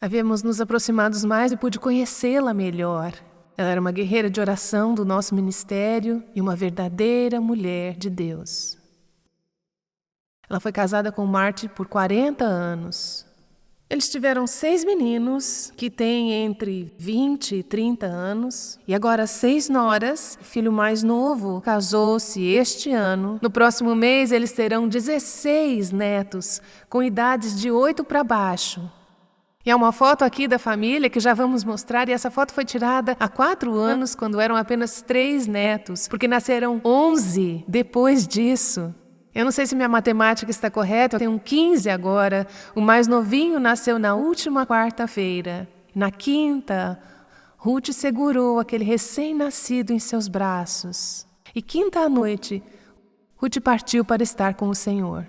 Havíamos nos aproximado mais e pude conhecê-la melhor. Ela era uma guerreira de oração do nosso ministério e uma verdadeira mulher de Deus. Ela foi casada com Marty por 40 anos. Eles tiveram 6 meninos, que têm entre 20 e 30 anos, e agora 6 noras. O filho mais novo casou-se este ano. No próximo mês, eles terão 16 netos, com idades de 8 para baixo. E há uma foto aqui da família que já vamos mostrar, e essa foto foi tirada há 4 anos, quando eram apenas 3 netos, porque nasceram 11 depois disso. Eu não sei se minha matemática está correta, eu tenho 15 agora. O mais novinho nasceu na última quarta-feira. Na quinta, Ruth segurou aquele recém-nascido em seus braços. E quinta à noite, Ruth partiu para estar com o Senhor.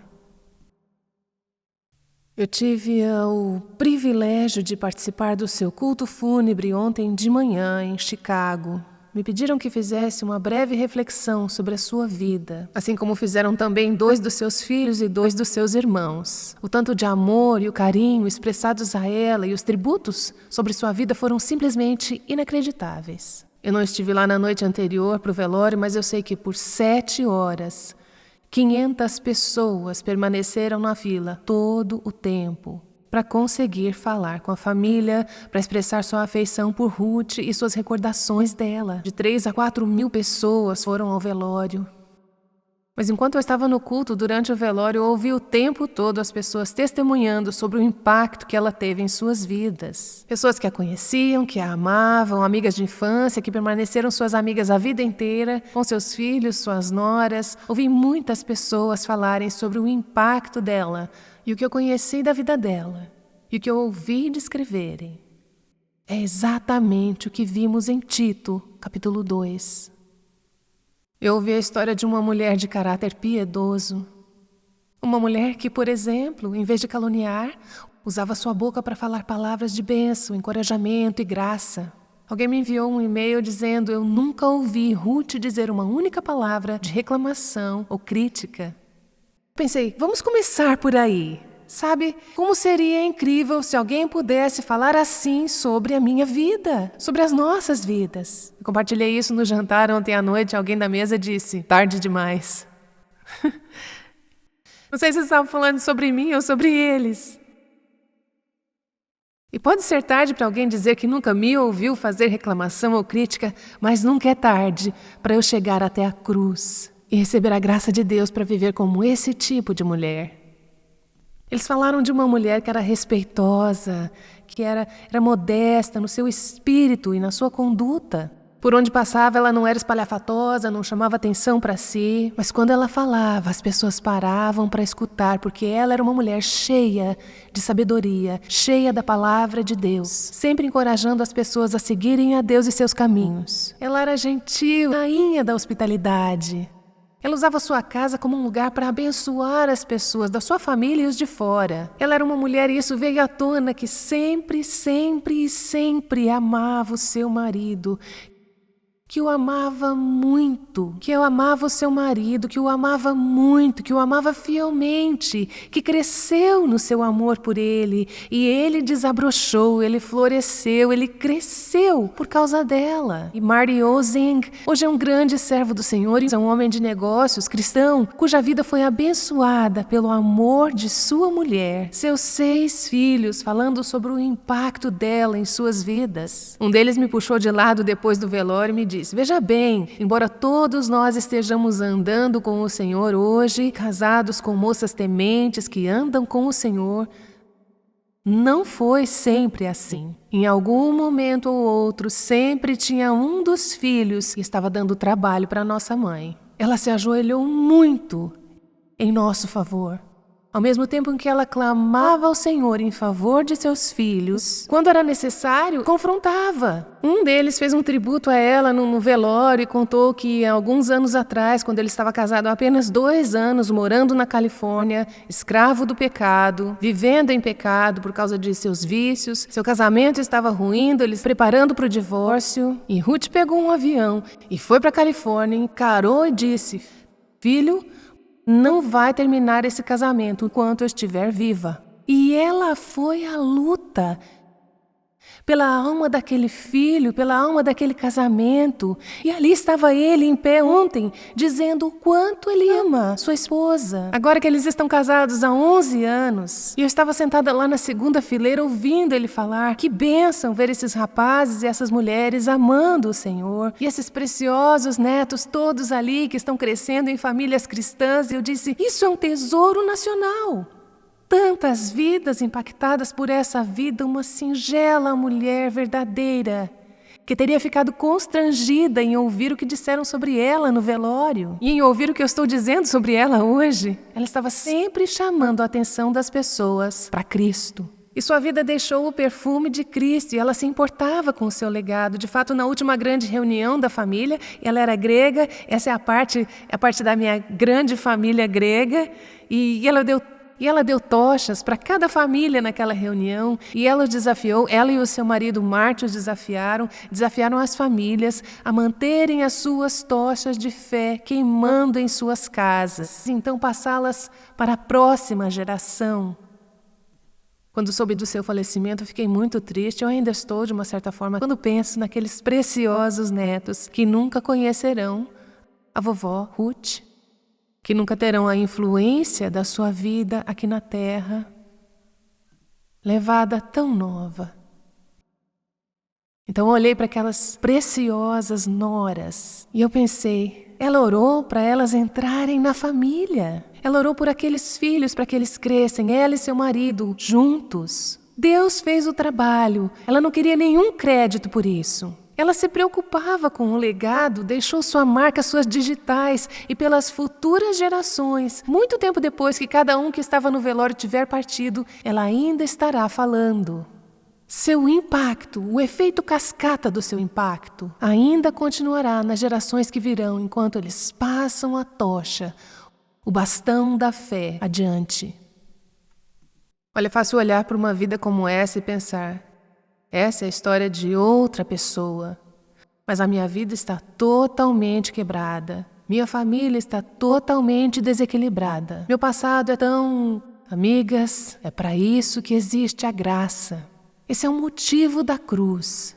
Eu tive o privilégio de participar do seu culto fúnebre ontem de manhã em Chicago. me pediram que fizesse uma breve reflexão sobre a sua vida, assim como fizeram também 2 dos seus filhos e 2 dos seus irmãos. O tanto de amor e o carinho expressados a ela e os tributos sobre sua vida foram simplesmente inacreditáveis. Eu não estive lá na noite anterior para o velório, mas eu sei que por 7 horas, 500 pessoas permaneceram na fila todo o tempo para conseguir falar com a família, para expressar sua afeição por Ruth e suas recordações dela. De 3 a 4 mil pessoas foram ao velório. Mas enquanto eu estava no culto, durante o velório, eu ouvi o tempo todo as pessoas testemunhando sobre o impacto que ela teve em suas vidas. Pessoas que a conheciam, que a amavam, amigas de infância, que permaneceram suas amigas a vida inteira, com seus filhos, suas noras. Ouvi muitas pessoas falarem sobre o impacto dela e o que eu conheci da vida dela, e o que eu ouvi descreverem. É exatamente o que vimos em Tito, capítulo 2. Eu ouvi a história de uma mulher de caráter piedoso. Uma mulher que, por exemplo, em vez de caluniar, usava sua boca para falar palavras de bênção, encorajamento e graça. Alguém me enviou um e-mail dizendo: eu nunca ouvi Ruth dizer uma única palavra de reclamação ou crítica. Pensei, vamos começar por aí. Sabe, como seria incrível se alguém pudesse falar assim sobre a minha vida, sobre as nossas vidas. Eu compartilhei isso no jantar ontem à noite, alguém da mesa disse, tarde demais. Não sei se vocês estavam falando sobre mim ou sobre eles. E pode ser tarde para alguém dizer que nunca me ouviu fazer reclamação ou crítica, mas nunca é tarde para eu chegar até a cruz e receber a graça de Deus para viver como esse tipo de mulher. Eles falaram de uma mulher que era respeitosa, que era modesta no seu espírito e na sua conduta. Por onde passava, ela não era espalhafatosa, não chamava atenção para si. Mas quando ela falava, as pessoas paravam para escutar, porque ela era uma mulher cheia de sabedoria, cheia da palavra de Deus, sempre encorajando as pessoas a seguirem a Deus e seus caminhos. Ela era gentil, rainha da hospitalidade. Ela usava sua casa como um lugar para abençoar as pessoas da sua família e os de fora. Ela era uma mulher, e isso veio à tona, que sempre, sempre e sempre amava o seu marido, que o amava muito, que eu amava o seu marido, que o amava muito, que o amava fielmente, que cresceu no seu amor por ele, e ele desabrochou, ele floresceu, ele cresceu por causa dela. E Marty Ozing hoje é um grande servo do Senhor, é um homem de negócios cristão, cuja vida foi abençoada pelo amor de sua mulher, seus 6 filhos, falando sobre o impacto dela em suas vidas. Um deles me puxou de lado depois do velório e me disse: veja bem, embora todos nós estejamos andando com o Senhor hoje, casados com moças tementes que andam com o Senhor, não foi sempre assim. Em algum momento ou outro, sempre tinha um dos filhos que estava dando trabalho para nossa mãe. Ela se ajoelhou muito em nosso favor. Ao mesmo tempo em que ela clamava ao Senhor em favor de seus filhos, quando era necessário, confrontava. Um deles fez um tributo a ela no velório e contou que alguns anos atrás, quando ele estava casado há apenas 2 anos, morando na Califórnia, escravo do pecado, vivendo em pecado por causa de seus vícios, seu casamento estava ruindo, eles preparando para o divórcio, e Ruth pegou um avião e foi para a Califórnia, encarou e disse: filho, não vai terminar esse casamento enquanto eu estiver viva. E ela foi à luta pela alma daquele filho, pela alma daquele casamento. E ali estava ele em pé ontem, dizendo o quanto ele ama sua esposa. Agora que eles estão casados há 11 anos. E eu estava sentada lá na segunda fileira ouvindo ele falar. Que bênção ver esses rapazes e essas mulheres amando o Senhor. E esses preciosos netos todos ali que estão crescendo em famílias cristãs. E eu disse, isso é um tesouro nacional. Tantas vidas impactadas por essa vida, uma singela mulher verdadeira, que teria ficado constrangida em ouvir o que disseram sobre ela no velório e em ouvir o que eu estou dizendo sobre ela hoje. Ela estava sempre chamando a atenção das pessoas para Cristo. E sua vida deixou o perfume de Cristo e ela se importava com o seu legado. De fato, na última grande reunião da família, ela era grega, essa é a parte da minha grande família grega, e ela deu E ela deu tochas para cada família naquela reunião, e ela os desafiou, ela e o seu marido Marte os desafiaram as famílias a manterem as suas tochas de fé queimando em suas casas, então passá-las para a próxima geração. Quando soube do seu falecimento, eu fiquei muito triste, eu ainda estou de uma certa forma, quando penso naqueles preciosos netos que nunca conhecerão a vovó Ruth, que nunca terão a influência da sua vida aqui na terra, levada tão nova. Então eu olhei para aquelas preciosas noras e eu pensei, ela orou para elas entrarem na família. Ela orou por aqueles filhos para que eles crescem, ela e seu marido, juntos. Deus fez o trabalho, ela não queria nenhum crédito por isso. Ela se preocupava com o legado, deixou sua marca, suas digitais e pelas futuras gerações. Muito tempo depois que cada um que estava no velório tiver partido, ela ainda estará falando. Seu impacto, o efeito cascata do seu impacto, ainda continuará nas gerações que virão enquanto eles passam a tocha, o bastão da fé adiante. Olha, é fácil olhar para uma vida como essa e pensar, essa é a história de outra pessoa, mas a minha vida está totalmente quebrada, minha família está totalmente desequilibrada, meu passado é tão... Amigas, é para isso que existe a graça. Esse é o motivo da cruz.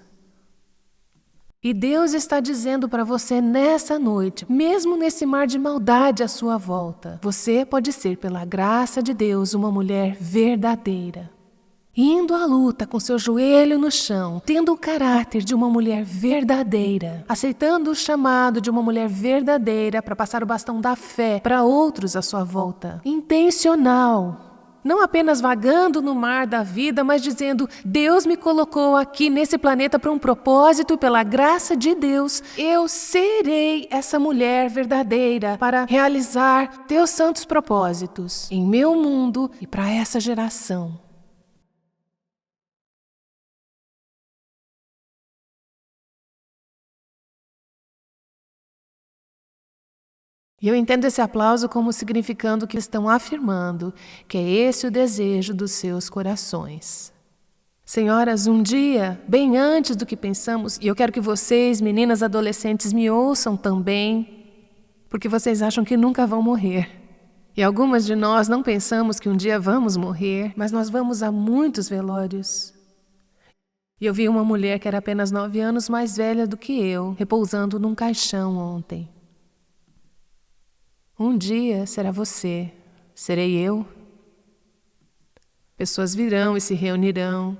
E Deus está dizendo para você nessa noite, mesmo nesse mar de maldade à sua volta, você pode ser, pela graça de Deus, uma mulher verdadeira. Indo à luta com seu joelho no chão, tendo o caráter de uma mulher verdadeira, aceitando o chamado de uma mulher verdadeira para passar o bastão da fé para outros à sua volta. Intencional. Não apenas vagando no mar da vida, mas dizendo, Deus me colocou aqui nesse planeta para um propósito e pela graça de Deus, eu serei essa mulher verdadeira para realizar teus santos propósitos em meu mundo e para essa geração. E eu entendo esse aplauso como significando que estão afirmando que é esse o desejo dos seus corações. Senhoras, um dia, bem antes do que pensamos, e eu quero que vocês, meninas adolescentes, me ouçam também, porque vocês acham que nunca vão morrer. E algumas de nós não pensamos que um dia vamos morrer, mas nós vamos a muitos velórios. E eu vi uma mulher que era apenas 9 anos mais velha do que eu, repousando num caixão ontem. Um dia será você, serei eu. Pessoas virão e se reunirão.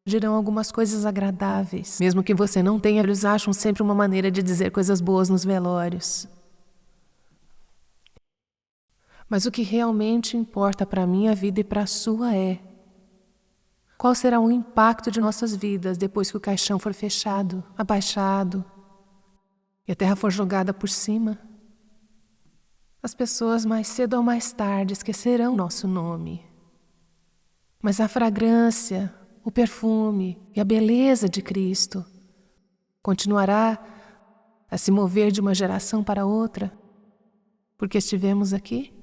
Dirão algumas coisas agradáveis. Mesmo que você não tenha, eles acham sempre uma maneira de dizer coisas boas nos velórios. Mas o que realmente importa para a minha vida e para a sua é: qual será o impacto de nossas vidas depois que o caixão for fechado, abaixado e a terra for jogada por cima? As pessoas mais cedo ou mais tarde esquecerão nosso nome. Mas a fragrância, o perfume e a beleza de Cristo continuará a se mover de uma geração para outra, porque estivemos aqui.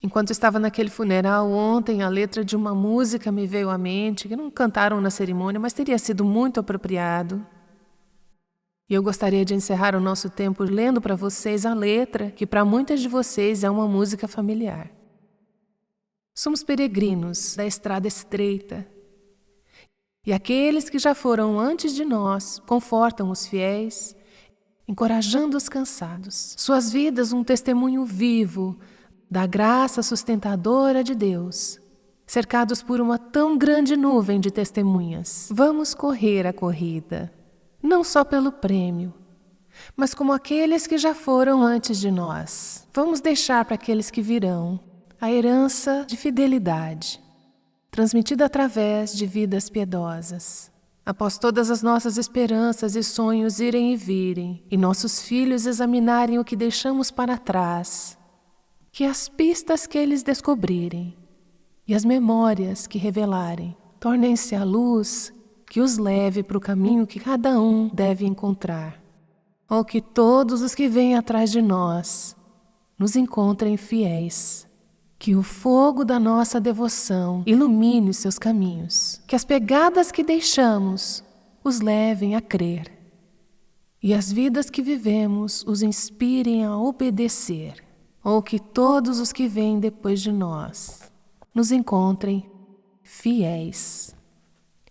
Enquanto estava naquele funeral ontem, a letra de uma música me veio à mente, que não cantaram na cerimônia, mas teria sido muito apropriado. E eu gostaria de encerrar o nosso tempo lendo para vocês a letra, que para muitas de vocês é uma música familiar. Somos peregrinos da estrada estreita, e aqueles que já foram antes de nós confortam os fiéis, encorajando os cansados. Suas vidas um testemunho vivo da graça sustentadora de Deus, cercados por uma tão grande nuvem de testemunhas. Vamos correr a corrida. Não só pelo prêmio, mas como aqueles que já foram antes de nós. Vamos deixar para aqueles que virão a herança de fidelidade, transmitida através de vidas piedosas. Após todas as nossas esperanças e sonhos irem e virem, e nossos filhos examinarem o que deixamos para trás, que as pistas que eles descobrirem e as memórias que revelarem tornem-se a luz que os leve para o caminho que cada um deve encontrar. Ou que todos os que vêm atrás de nós nos encontrem fiéis. Que o fogo da nossa devoção ilumine os seus caminhos. Que as pegadas que deixamos os levem a crer. E as vidas que vivemos os inspirem a obedecer. Ou que todos os que vêm depois de nós nos encontrem fiéis.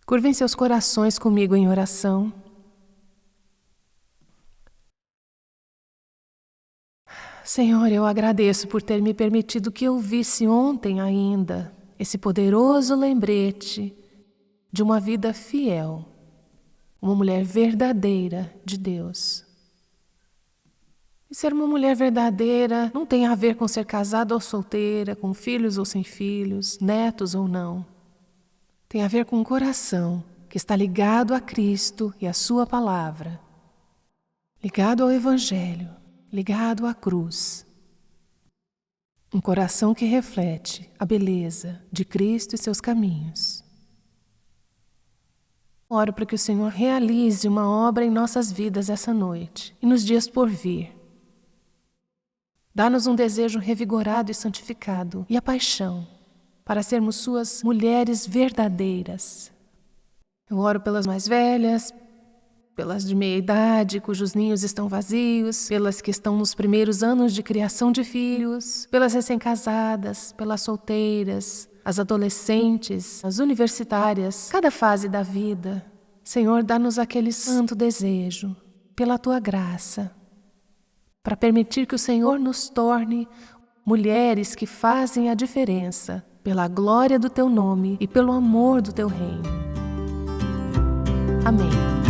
Curvem seus corações comigo em oração. Senhor, eu agradeço por ter me permitido que eu visse ontem ainda esse poderoso lembrete de uma vida fiel, uma mulher verdadeira de Deus. E ser uma mulher verdadeira não tem a ver com ser casada ou solteira, com filhos ou sem filhos, netos ou não. Tem a ver com um coração que está ligado a Cristo e a sua palavra, ligado ao Evangelho, ligado à cruz. Um coração que reflete a beleza de Cristo e seus caminhos. Oro para que o Senhor realize uma obra em nossas vidas essa noite e nos dias por vir. Dá-nos um desejo revigorado e santificado e a paixão para sermos suas mulheres verdadeiras. Eu oro pelas mais velhas, pelas de meia idade, cujos ninhos estão vazios, pelas que estão nos primeiros anos de criação de filhos, pelas recém-casadas, pelas solteiras, as adolescentes, as universitárias, cada fase da vida. Senhor, dá-nos aquele santo desejo, pela Tua graça, para permitir que o Senhor nos torne mulheres que fazem a diferença, pela glória do Teu nome e pelo amor do Teu reino. Amém.